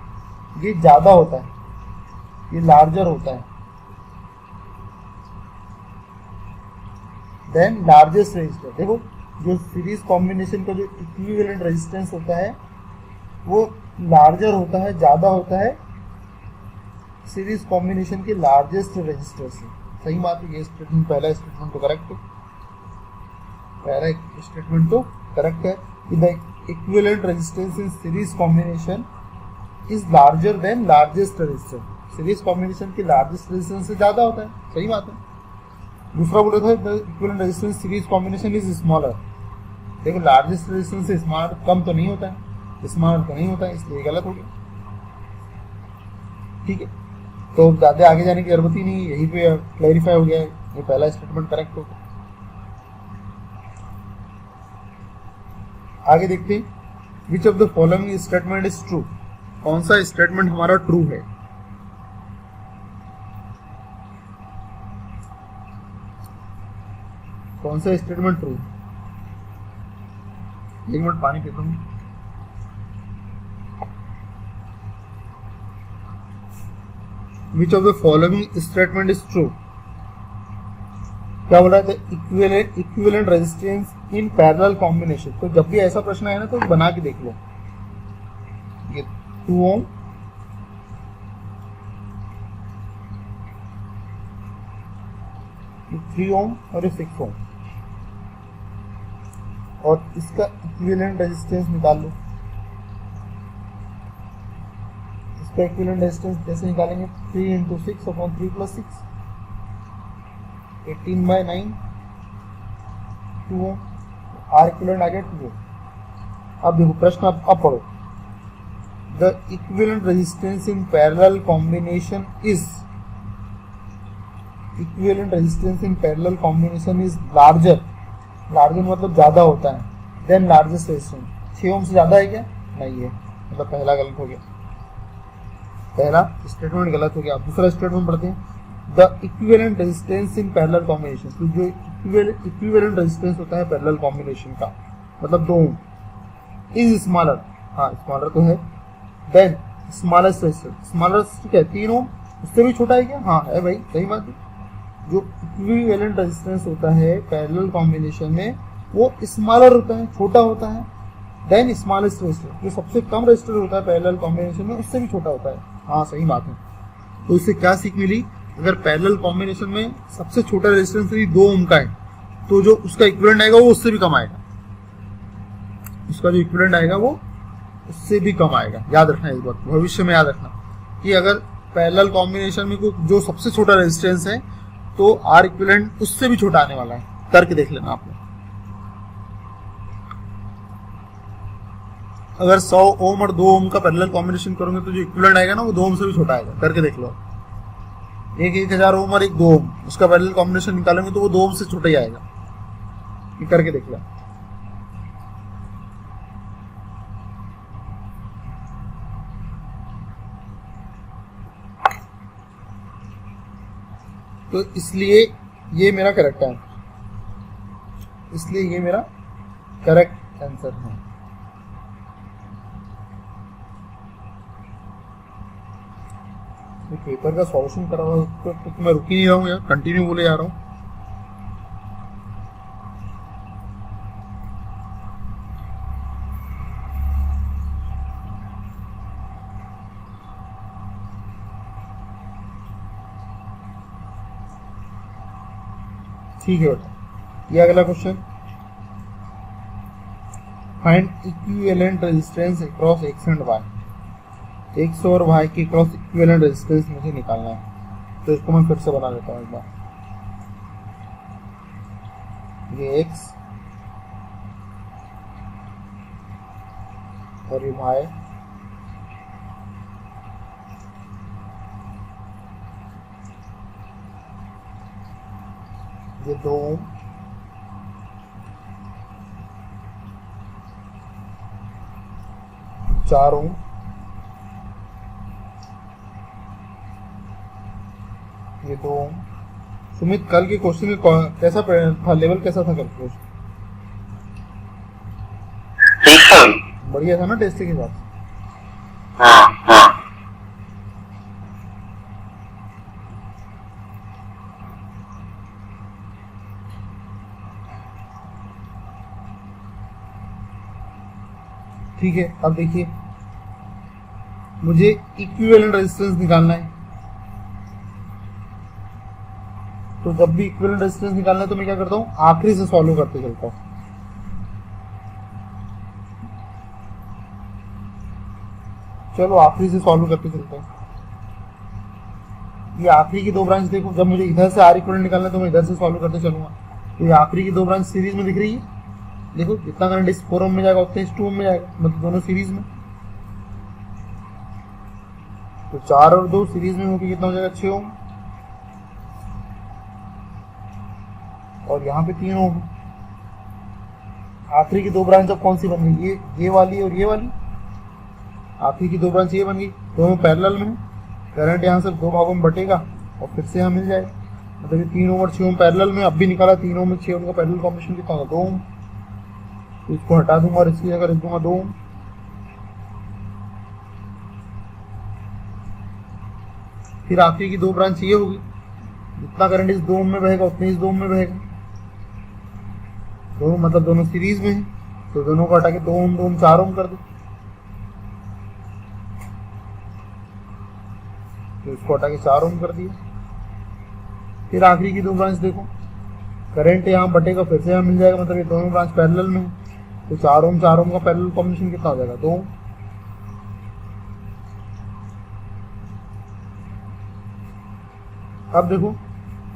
ये ज्यादा होता है, ये लार्जर होता है देन लार्जेस्ट रेजिस्टर। देखो जो सीरीज कॉम्बिनेशन का जो इक्विवेलेंट रेजिस्टेंस होता है वो लार्जर होता है, ज्यादा होता है सीरीज कॉम्बिनेशन के लार्जेस्ट रेजिस्टर से। सही बात है, ये स्टेटमेंट, पहला स्टेटमेंट तो करेक्ट है, पहला स्टेटमेंट तो करेक्ट है कि the equivalent resistance in series combination is larger than largest resistor, series combination के लार्जेस्ट रेजिस्टेंस से ज्यादा होता है। सही बात है। दूसरा बोला था the equivalent resistance series combination is smaller, देखो लार्जेस्ट रेजिस्टेंस से स्मॉलर कम तो नहीं होता है, स्मॉलर तो नहीं होता है, इसलिए गलत हो गया। ठीक है, तो ज्यादा आगे जाने की जरूरत ही नहीं, यहीं पे क्लैरिफाई हो गया है, ये पहला स्टेटमेंट करेक्ट होगा। आगे देखते हैं, विच of the following statement is true, कौन सा स्टेटमेंट हमारा ट्रू है। कौन सा स्टेटमेंट ट्रू, एक मिनट पानी पीता हूं। विच of the following statement is true, क्या बोल रहा है, equivalent resistance in parallel combination. तो जब भी ऐसा प्रश्न है ना तो बना के देख लो, ये 2 ओम, ये 3 ओम और ये 6 ओम, और इसका इक्विवेलेंट रेजिस्टेंस निकाल लो। इसका इक्विवेलेंट रेजिस्टेंस कैसे निकालेंगे, 3 × 6 अपॉन 3 + 6, 18/9 2 ओम, आर इक्विवेलेंट आ गया 2 ओम। अब देखो प्रश्न अब पढ़ो, the equivalent resistance in parallel combination is, equivalent resistance in parallel combination is larger, larger मतलब ज्यादा होता है, देन लार्जेस्ट रेजिस्टेंस। 6 ओम से ज्यादा है क्या, नहीं है, मतलब पहला गलत हो गया, पहला स्टेटमेंट गलत हो गया। दूसरा स्टेटमेंट पढ़ते हैं, the equivalent resistance in parallel combination, तो जो इक्विवेलेंट रेजिस्टेंस होता है पैरेलल कॉम्बिनेशन का, मतलब 2 ओम इज स्मॉलर, हाँ स्मॉलर तो है, देन स्मॉलेस्ट रेजिस्टेंस, स्मॉलेस्ट क्या है 3 ओम, उससे भी छोटा है क्या, हाँ है भाई, सही बात है। जो इक्विवेलेंट रेजिस्टेंस होता है पैरेलल कॉम्बिनेशन में वो स्मॉलर होता है, छोटा होता है, देन स्मॉलेस्ट रेजिस्टेंस जो सबसे कम रेजिस्टर होता है पैरेलल कॉम्बिनेशन में उससे भी छोटा होता है, हाँ सही बात है। तो इससे क्या सीख मिली, अगर पैरेलल कॉम्बिनेशन में सबसे छोटा रेजिस्टेंस यदि 2 ओम का है तो जो उसका इक्विवेलेंट आएगा वो उससे भी कम आएगा, उसका जो इक्विवेलेंट आएगा वो उससे भी कम आएगा। याद रखना इस बात, भविष्य में याद रखना कि अगर पैरेलल कॉम्बिनेशन में जो सबसे छोटा रेजिस्टेंस है तो आर इक्विवेलेंट उससे भी छोटा आने वाला है, करके देख लेना आप लोग। अगर 100 ओम और 2 ओम का पैरेलल कॉम्बिनेशन करोगे तो जो इक्विवेलेंट आएगा ना वो 2 ओम से भी छोटा आएगा, करके देख लो। एक 1000 ओम और एक 2 ओम उसका पैरेलल कॉम्बिनेशन निकालेंगे तो वो 2 ओम से छोटा ही आएगा, ये करके देख लो। तो इसलिए ये मेरा करेक्ट आंसर, इसलिए ये मेरा करेक्ट आंसर है। पेपर का सॉल्यूशन कर रहा हूँ तो मैं रुक ही नहीं रहा हूँ यार, कंटिन्यू बोले जा रहा हूँ। ठीक है बेटा, ये अगला question, find equivalent resistance across X and Y, X और वाई के क्रॉस इक्विवेलेंट रेजिस्टेंस मुझे निकालना है। तो इसको मैं फिर से बना लेता हूँ एक बार, ये एक्स और ये वाई, ये 2 ओम, चार ओम, ये 2 ओम। सुमित कल के क्वेश्चन में कैसा था, लेवल कैसा था कल क्वेश्चन? बढ़िया था ना टेस्ट के हिसाब से? हाँ हाँ ठीक है, अब देखिए मुझे इक्विवेलेंट रेजिस्टेंस निकालना है, तो जब भी इक्विवेलेंट रेजिस्टेंस निकालना है तो मैं क्या करता हूँ, आखिरी से सॉल्व करते चलता हूँ। चलो आखिरी से सॉल्व करते चलता हूँ। ये आखिरी की 2 ब्रांच देखो, जब मुझे इधर से आर इक्विवेलेंट निकालना है तो मैं इधर से सॉल्व करते चलूंगा। तो ये आखिरी की 2 ब्रांच सीरीज में दिख रही है, देखो जितना करंट इस 4 ओम में जाएगा उतना इस 2 ओम में जाएगा, मतलब दोनों सीरीज में। तो 4 और 2 सीरीज में होकर कितना हो जाएगा, 6 ओम, और यहाँ पे 3 ओम। आखिरी की 2 ब्रांच अब कौन सी बन गई, ये वाली और ये वाली। आखिरी की 2 ब्रांच ये बन गई, दोनों पैरेलल में, करंट यहाँ से 2 भागों में बटेगा और फिर से यहाँ मिल जाएगा, मतलब ये 3 ओम और 6 ओम पैरेलल में। अब भी निकाला 3 ओम में 6 ओम का पैरेलल कॉम्बिनेशन कितना होगा, 2 ओम। तो इसको हटा दूंगा और इसकी जगह रख दूंगा 2 ओम। फिर आखिरी की 2 ब्रांच ये होगी, जितना करंट इस 2 ओम में बहेगा उतने इस 2 ओम में बहेगा, दोनों मतलब दोनों सीरीज में है, तो दोनों को हटा के 2 ओम 2 ओम 4 ओम कर दो। तो इसको हटा के 4 ओम कर दिया। फिर आखिरी की 2 ब्रांच देखो, करंट यहाँ बटेगा फिर से यहाँ मिल जाएगा, मतलब ये दोनों ब्रांच पैरेलल में है, तो 4 ओम का पैरेलल कॉम्बिनेशन कितना हो जाएगा, 2 ओम। अब देखो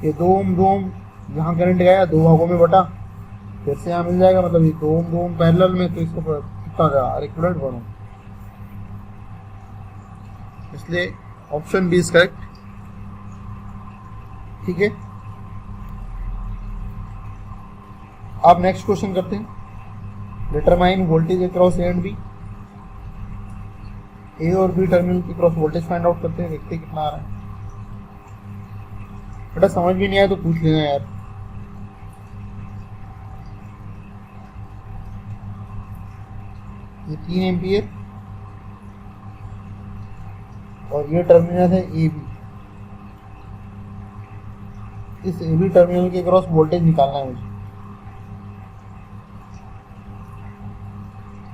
ये 2 ओम यहाँ करंट गया 2 भागों में बटा, फिर से यहाँ मिल जाएगा, मतलब ये 2 ओम पैरेलल में, तो इसको कितना हो जाएगा, इक्विवेलेंट 1 ओम। इसलिए ऑप्शन बी इज करेक्ट। ठीक है, अब नेक्स्ट क्वेश्चन करते हैं, determine voltage across A and B. A और बी टर्मिनल के क्रॉस वोल्टेज फाइंड आउट करते हैं, देखते हैं कितना आ रहा है। बेटा समझ भी नहीं आया तो पूछ लेना यार। ये 3 एम्पियर और ये टर्मिनल है ए बी। इस ए बी टर्मिनल के क्रॉस वोल्टेज निकालना है मुझे।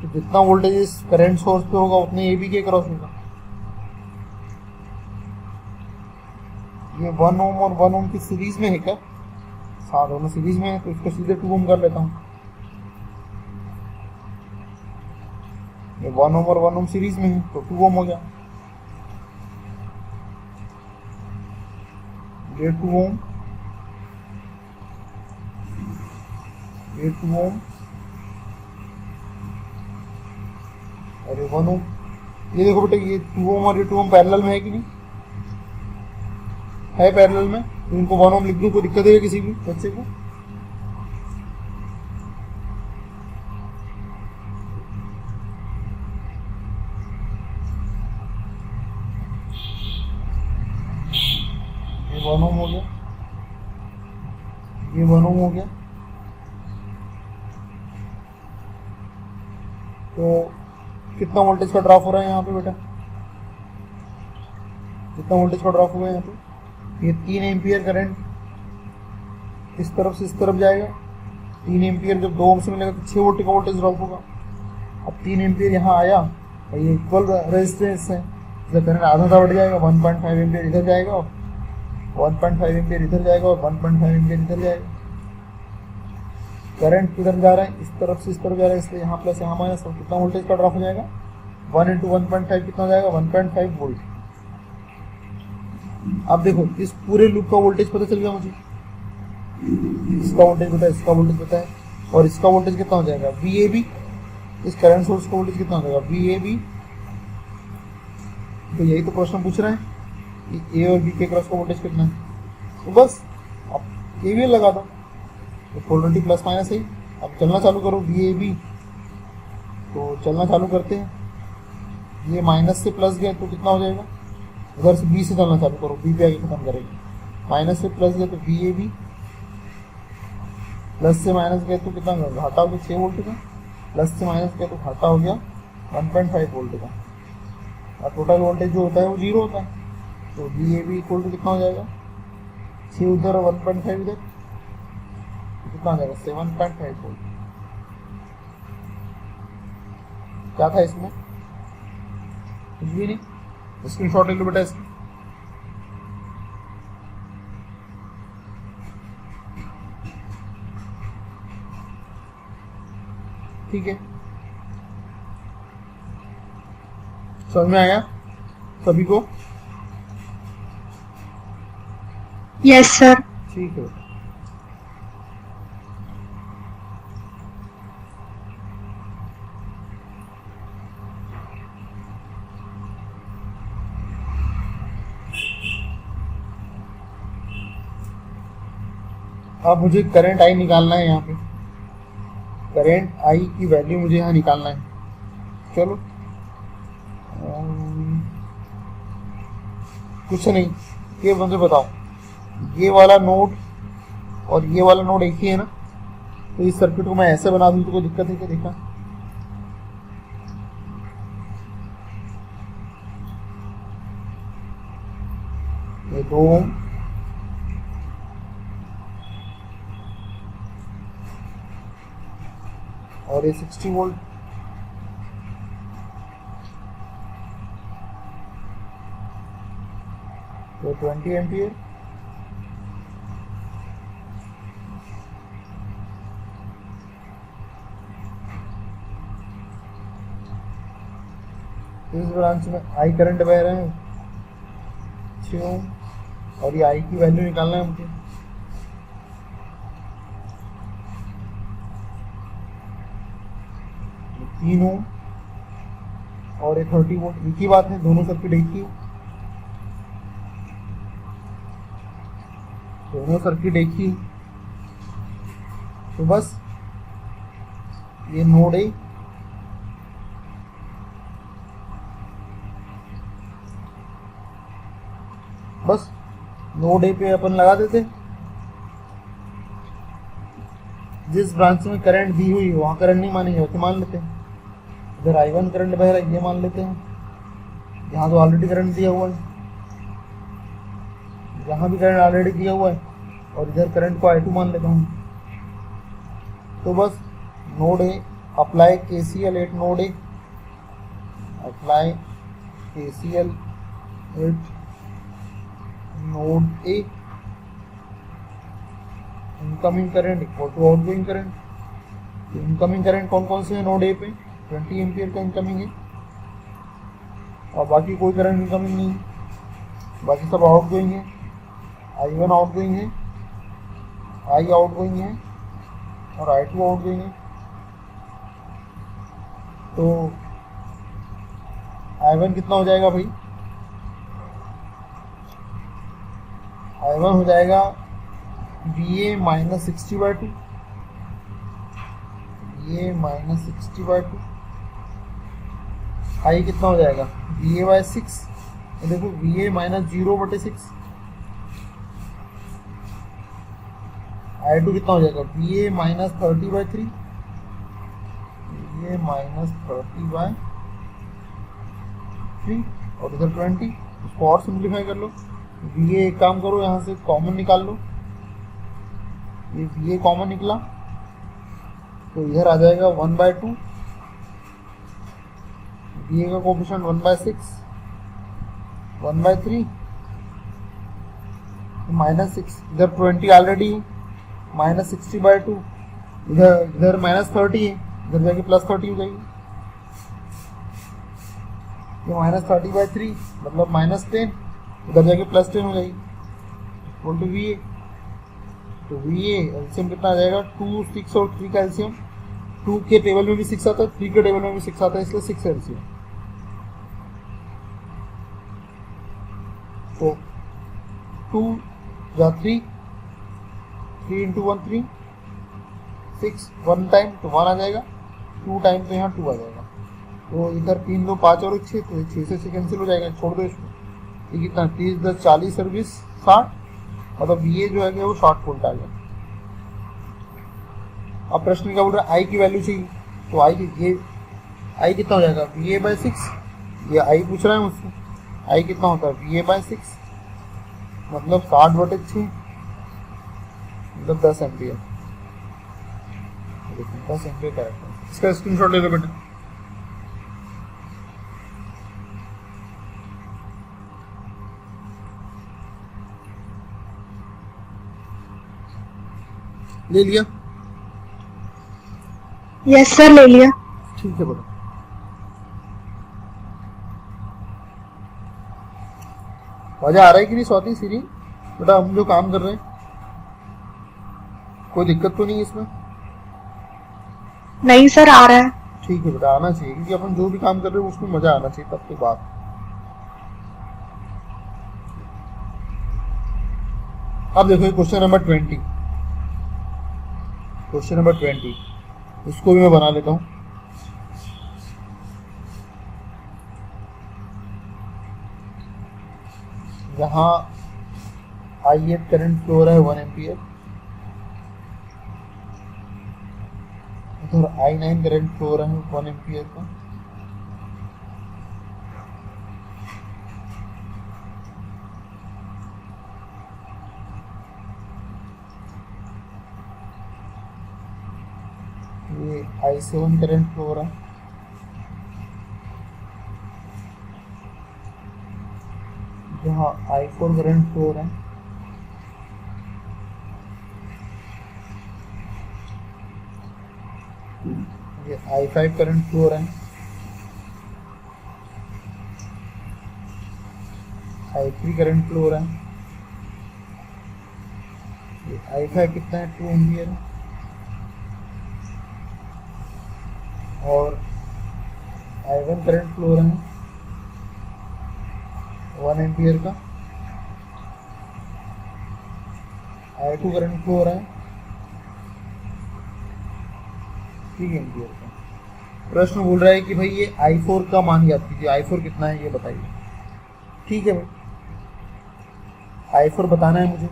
तो जितना वोल्टेज इस करंट सोर्स पे होगा उतने ए बी के क्रॉस होगा। ये 1 ओम और 1 ओम की सीरीज में है क्या? हाँ, दोनों सीरीज में है, तो इसको सीधे 2 ओम कर लेता हूँ। ये 1 ओम और 1 ओम सीरीज में है तो 2 ओम हो गया। ये 2 ओम, ये 2 ओम और ये 1 ओम। ये देखो बेटा, ये 2 ओम और ये 2 ओम पैरेलल में है कि नहीं है? पैरेलल में, तो इनको 1 ओम लिख दूं, कोई दिक्कत है किसी भी बच्चे को? ये 1 ओम हो गया, ये 1 ओम हो गया। तो कितना वोल्टेज का ड्रॉप हो रहा है यहाँ पे बेटा? कितना वोल्टेज का ड्रॉप हुआ है यहाँ पे? ये 3 एम्पियर करंट इस तरफ से इस तरफ जाएगा। 3 एम्पियर जब 2 ओम से मिलेगा तो 6 वोल्ट का वोल्टेज ड्रॉप होगा। अब 3 एम्पियर यहाँ आया और ये इक्वल रेजिस्टेंस है, तो करंट आधा सा बढ़ जाएगा। 1.5 एम्पियर इधर जाएगा, 1.5 एम्पियर इधर जाएगा और 1.5 एम्पियर इधर जाएगा। करंट किधर जा रहा है? इस तरफ से इस तरफ जा रहा है, इसलिए यहाँ प्लस यहाँ माइनस। तो कितना वोल्टेज का ड्रॉप हो जाएगा? 1 × 1.5 कितना हो जाएगा? 1.5 वोल्ट। अब देखो, इस पूरे लूप का वोल्टेज पता चल गया मुझे। इसका वोल्टेज पता है, इसका वोल्टेज पता है, और इसका वोल्टेज कितना हो जाएगा? VAB। इस करंट सोर्स का वोल्टेज कितना हो जाएगा? VAB। तो यही तो प्रश्न पूछ रहे हैं कि ए और बी के क्रॉस का वोल्टेज कितना है। तो बस अब KVL लगा दो, तो पोलरिटी प्लस माइनस है। अब चलना चालू करो VAB, तो चलना चालू करते हैं। ये माइनस से प्लस गए तो कितना हो जाएगा? उधर से बी से चलना चालू करो, बी पे आगे खत्म करेंगे। माइनस से प्लस गए तो VAB, प्लस से माइनस गए तो कितना घाटा हो गया? 6 वोल्ट का। प्लस से माइनस गए तो घाटा हो गया 1.5 वोल्ट का। और टोटल वोल्टेज जो होता है वो 0 होता है। तो VAB इक्वल टू कितना हो जाएगा? 6 उधर और 1.5 इधर, कितना हो जाएगा? 7.5 वोल्ट। क्या था इसमें? कुछ भी नहीं। स्क्रीनशॉट ले लो बेटा इसकी। ठीक है, समझ में आया सभी को? Yes sir. ठीक है। अब मुझे करंट आई निकालना है। यहाँ पे करंट आई की वैल्यू मुझे यहाँ निकालना है। चलो कुछ नहीं, ये मुझे बताओ, ये वाला नोड और ये वाला नोड एक ही है ना? तो इस सर्किट को मैं ऐसे बना दूं तो कोई दिक्कत है क्या? देखा, ये 2 ओम और ये 60 वोल्ट। तो 20 एम्पियर। इस ब्रांच में आई करंट बह रहे हैं 6 ओम, और ये आई की वैल्यू निकालना है मुझे। ये 3 ओम और ये 30 वोल्ट। एक ही बात है, दोनों सर्किट एक ही, दोनों सर्किट एक ही। तो बस ये नोड है, बस नोड ए पे अपन लगा देते। जिस ब्रांच में करंट दी हुई वहां करंट नहीं मानेंगे, वैसे मान लेते हैं। इधर I1 करंट बह रहा है ये मान लेते हैं, यहाँ तो ऑलरेडी करंट दिया हुआ है, यहाँ भी करंट ऑलरेडी दिया हुआ है, और इधर करंट को I2 मान लेता हूँ। तो बस node A apply KCL at node A, apply KCL at node A, incoming current equal to outgoing current. Incoming current कौन कौन से है नोड ए पे, 20 एम्पियर का इनकमिंग है, और बाकी कोई करंट इनकमिंग नहीं है, बाकी सब आउटगोइंग है। I1 आउटगोइंग है, I आउटगोइंग है, और I2 आउटगोइंग है। तो I1 कितना हो जाएगा भाई, I1 हो जाएगा VA minus 60/2, VA minus 60/2। I कितना हो जाएगा VA/6, देखो VA माइनस 0/6। I2 कितना हो जाएगा VA माइनस 30/3, VA माइनस 30/3, और इधर 20। इसको और सिंप्लीफाई कर लो, VA एक काम करो यहाँ से कॉमन निकाल लो, ये VA कॉमन निकला तो इधर आ जाएगा 1/2, VA का कोफिशिएंट 1/6, 1/3 -6, इधर 20 ऑलरेडी है, माइनस 60/2, इधर माइनस 30 है, इधर जाके प्लस 30 हो जाएगी, ये माइनस 30/3 मतलब -10, इधर जाके +10 हो जाएगी, इक्वल टू VA। तो VA एलसीएम कितना आ जाएगा, 2, 6 और 3 का एलसीएम, 2 के टेबल में भी 6 आता है, 3 के टेबल में भी 6 आता है, इसलिए 6 एलसीएम। तो 2 या 3 × 1 3, 6, 1 टाइम तो 1 आ जाएगा, 2 टाइम तो यहाँ 2 आ जाएगा। तो इधर 3 2 5 और 6, तो 6 से कैंसिल हो जाएगा, छोड़ दो इसको। ये कितना 30 10 40 और 20 60, मतलब VA जो है वो शॉर्ट वोल्ट आ गया। अब प्रश्न क्या बोल रहा है, आई की वैल्यू चाहिए, तो आई कितना हो जाएगा VA/6, ये आई पूछ रहा है मुझसे, आई कितना होता है VA/6 मतलब 60/6 मतलब 10 एम्पियर। 10 एम्पियर कैरेक्टर, इसका स्क्रीनशॉट ले लो बेटा। ले लिया? यस सर, ले लिया। ठीक है बेटा। मजा आ रहा है कि नहीं स्वाति सीरी बेटा, हम जो काम कर रहे हैं कोई दिक्कत तो नहीं है इसमें? नहीं सर, आ रहा है। ठीक है बेटा, आना चाहिए, क्योंकि अपन जो भी काम कर रहे हैं उसमें मजा आना चाहिए, तब की बात। अब देखो क्वेश्चन नंबर 20, क्वेश्चन नंबर 20 इसको भी मैं बना लेता हूँ। यहाँ I8 करंट फ्लो हो रहा है 1 एम्पियर, इधर I9 करंट फ्लो हो रहा है 1 एम्पियर का, ये I7 करंट फ्लो हो रहा है, यहाँ I4 करंट फ्लो हो रहा है, ये I5 करंट फ्लो हो रहा है, I3 करंट फ्लो हो रहा है, ये I5 कितना है 2 एम्पियर है, और I1 करंट फ्लो हो रहा है 1 एम्पियर का, I2 करंट फ्लो हो रहा है 3 एम्पियर का। प्रश्न बोल रहा है कि भाई ये I4 का मान याद कीजिए, I4 कितना है ये बताइए। ठीक है भाई, I4 बताना है मुझे,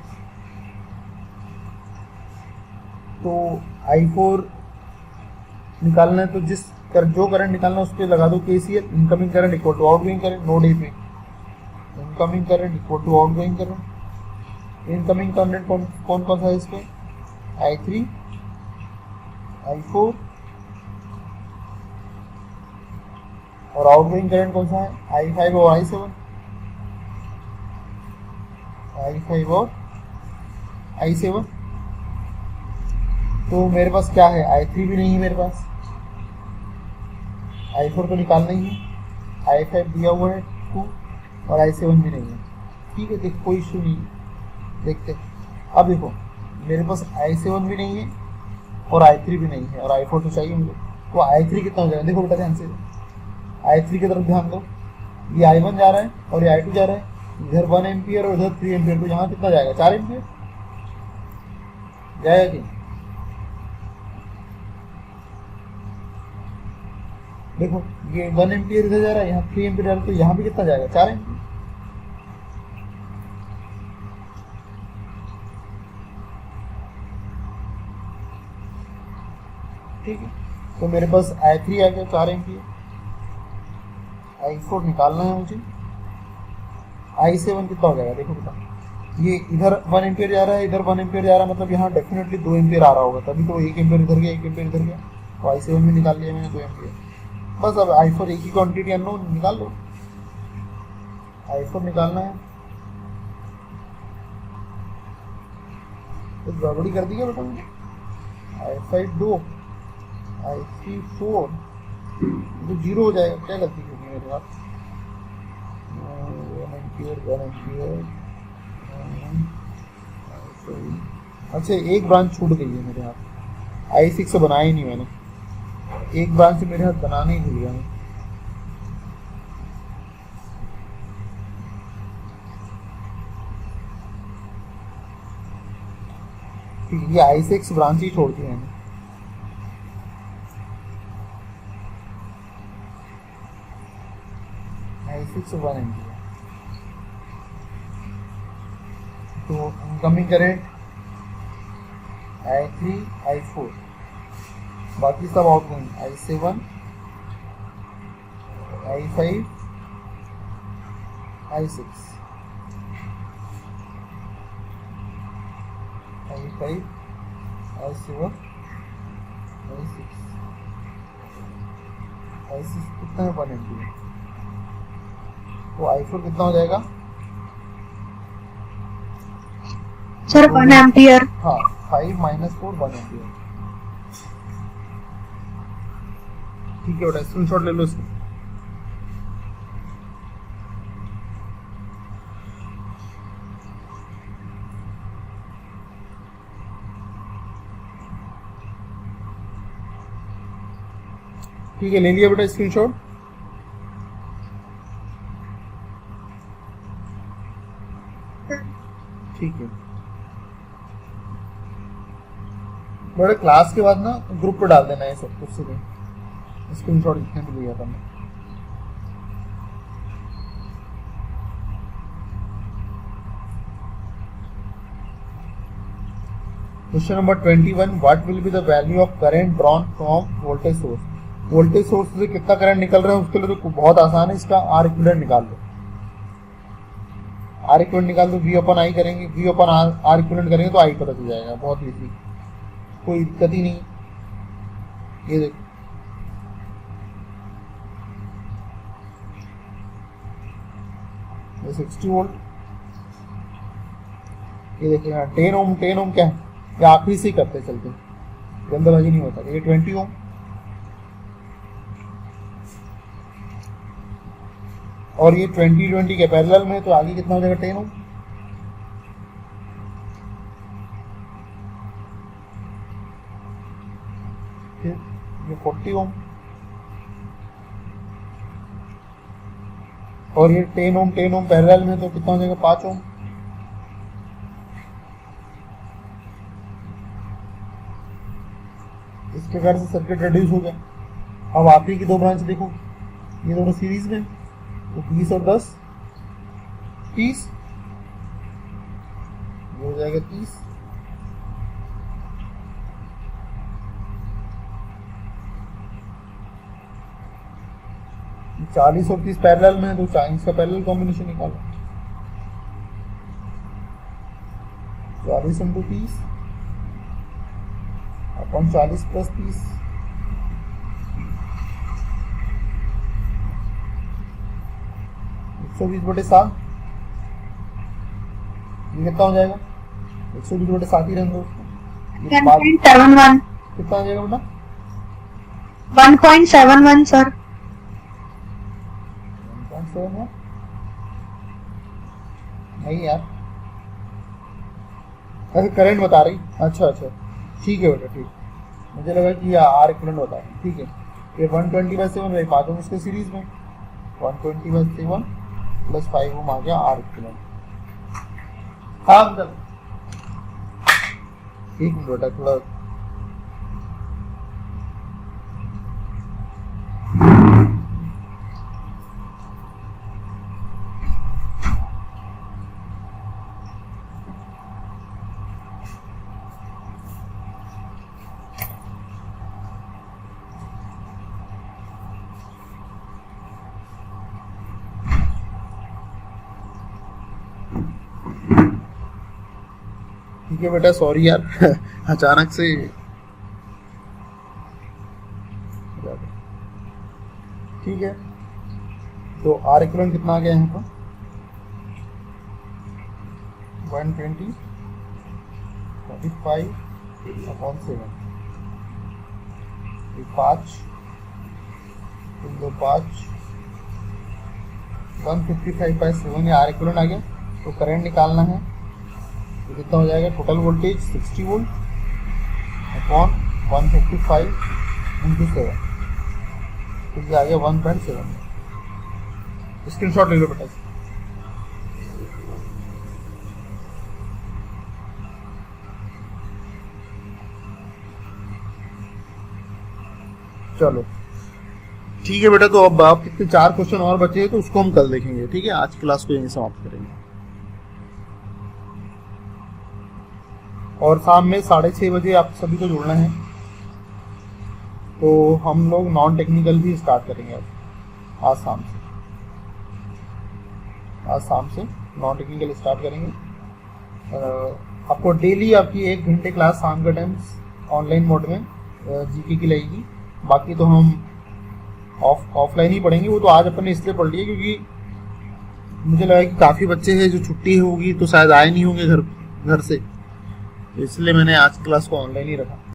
तो I4 निकालना है, तो जिस जो करंट निकालना उस पर लगा दो KCL. Incoming current equal to outgoing current, node A पे incoming current equal to outgoing current. Incoming current कौन कौन सा है इस पे, I3 I4, और आउटगोइंग करंट कौन सा है, I5 और I7, I5 और I7। तो मेरे पास क्या है, I3 भी नहीं है मेरे पास, I4 तो निकालना ही है, I5 दिया हुआ है 2 और I7 भी नहीं है। ठीक है, देख कोई इशू नहीं है, देखते। अब देखो मेरे पास I7 भी नहीं है और I3 भी नहीं है और I4 तो चाहिए मुझे, तो I3 कितना हो जाएगा, देखो बेटा ध्यान से, I3 की तरफ ध्यान दो, ये I1 जा रहा है और ये I2 जा रहा है, इधर 1 एम्पियर और इधर 3 एम्पियर, तो यहाँ कितना जाएगा, 4 एम्पियर जाएगा कि? देखो ये 1 एम्पियर इधर जा रहा है, यहाँ 3 एम्पियर जा रहा है, तो यहाँ भी कितना जाएगा, 4 एम्पियर। ठीक है, तो मेरे पास I3 आ गया 4 एम्पियर, I4 निकालना है मुझे, I7 कितना हो जाएगा, देखो बेटा ये इधर 1 एम्पियर जा रहा है, इधर 1 एम्पियर जा रहा है, मतलब यहाँ डेफिनेटली 2 एम्पियर आ रहा होगा, तभी तो 1 एम्पियर इधर गया 1 एम्पियर इधर गया, तो I7 भी निकाल लिया मैंने 2 एम्पियर। बस अब I4 एक ही क्वांटिटी अननोन, निकाल लो, I4 निकालना है। तो गड़बड़ी कर दी है बेटा मैंने, I5 2 I3 4, तो 0 हो जाएगा, क्या गलती होगी मेरे पास, 1 एम्पियर। अच्छा एक ब्रांच छूट गई है मेरे हाथ, I6 से बनाया ही नहीं मैंने, एक ब्रांच मेरे हाथ बनाने ही भूल गया मैं। ये I6 ब्रांच ही छोड़ दी मैंने। I6 1 एम्पियर, तो इनकमिंग करंट I3 I4, बाकी सब outgoing I7 I5 I6 I5 I7 I6 कितना है, 1 एम्पियर, तो I4 कितना हो जाएगा सर 1 एम्पियर। हाँ 5 - 4 1 एम्पियर। ठीक है बेटा, स्क्रीनशॉट ले लो इसको। ठीक है, ले लिया बेटा स्क्रीनशॉट। ठीक है बड़े, क्लास के बाद ना ग्रुप पे डाल देना है सब कुछ, सीधे स्क्रीनशॉट लिखने भी लिया था मैं। Question number 21, what will be the value of current drawn from voltage source. Voltage source से कितना करंट निकल रहा है उसके लिए तो बहुत आसान है, इसका आर इक्विवेलेंट निकाल लो। आर इक्विवेलेंट निकाल दो, V अपन आई करेंगे, V अपन आर इक्विवेलेंट करेंगे तो आई पता चल जाएगा, बहुत इजी, कोई दिक्कत ही नहीं। ये देखो ये 60 वोल्ट, ये देखिए यहाँ 10 ओम क्या है, ये आखिरी से ही करते चलते, जल्दबाजी नहीं होता। ये 20 ओम और ये 20 के पैरेलल में, तो आगे कितना हो जाएगा 10 ओम। फिर ये 40 ओम और ये 10 ओम पैरेलल में, तो कितना हो जाएगा 5 ओम। इस प्रकार से सर्किट रिड्यूस हो गया। अब आखिरी की दो ब्रांच देखो, ये दोनों सीरीज में, तो 20 और 10 30, ये हो जाएगा 30। 40 और 30 पैरेलल में है तो चाइनीज का पैरेलल कॉम्बिनेशन निकालो। 40 इंटू 30 अपॉन 40 प्लस 30, 120/7। ये कितना हो जाएगा? 120/7 ही रहने दो उसको। ये बाद 1.71 कितना आ जाएगा बेटा? 1.71 सर। 1.7 नहीं यार, ऐसे करंट बता रही। अच्छा अच्छा ठीक है बेटा, ठीक। मुझे लगा कि आर इक्विवेलेंट बता रही। ठीक है, ये 120/7 भाई 5 ओम इसके सीरीज में 120/7 प्लस 5 ओम आ गया आर इक्विवेलेंट। हाँ मतलब एक मिनट बेटा, थोड़ा ठीक है बेटा, सॉरी यार अचानक से। ठीक है, तो आर इक्विवेलेंट कितना आ गया यहाँ पर? 120 45/7, 5 155/7 ये आर इक्विवेलेंट आ गया। तो करंट निकालना है तो कितना हो जाएगा? Total voltage 60 volt upon 155 into 7, तो ये आ गया 1.7। स्क्रीनशॉट ले लो बेटा। चलो ठीक है बेटा, तो अब आप कितने 4 क्वेश्चन और बचे हैं तो उसको हम कल देखेंगे। ठीक है, आज क्लास को यहीं समाप्त करेंगे और शाम में 6:30 बजे आप सभी को जुड़ना है। तो हम लोग नॉन टेक्निकल भी स्टार्ट करेंगे आज शाम से नॉन टेक्निकल स्टार्ट करेंगे। आपको डेली आपकी 1 घंटे क्लास शाम का टाइम ऑनलाइन मोड में जीके की लगेगी। बाकी तो हम ऑफलाइन ही पढ़ेंगे। वो तो आज अपन ने इसलिए पढ़ लिया क्योंकि मुझे लगा कि काफ़ी बच्चे हैं जो छुट्टी होगी तो शायद आए नहीं होंगे घर से, इसलिए मैंने आज क्लास को ऑनलाइन ही रखा।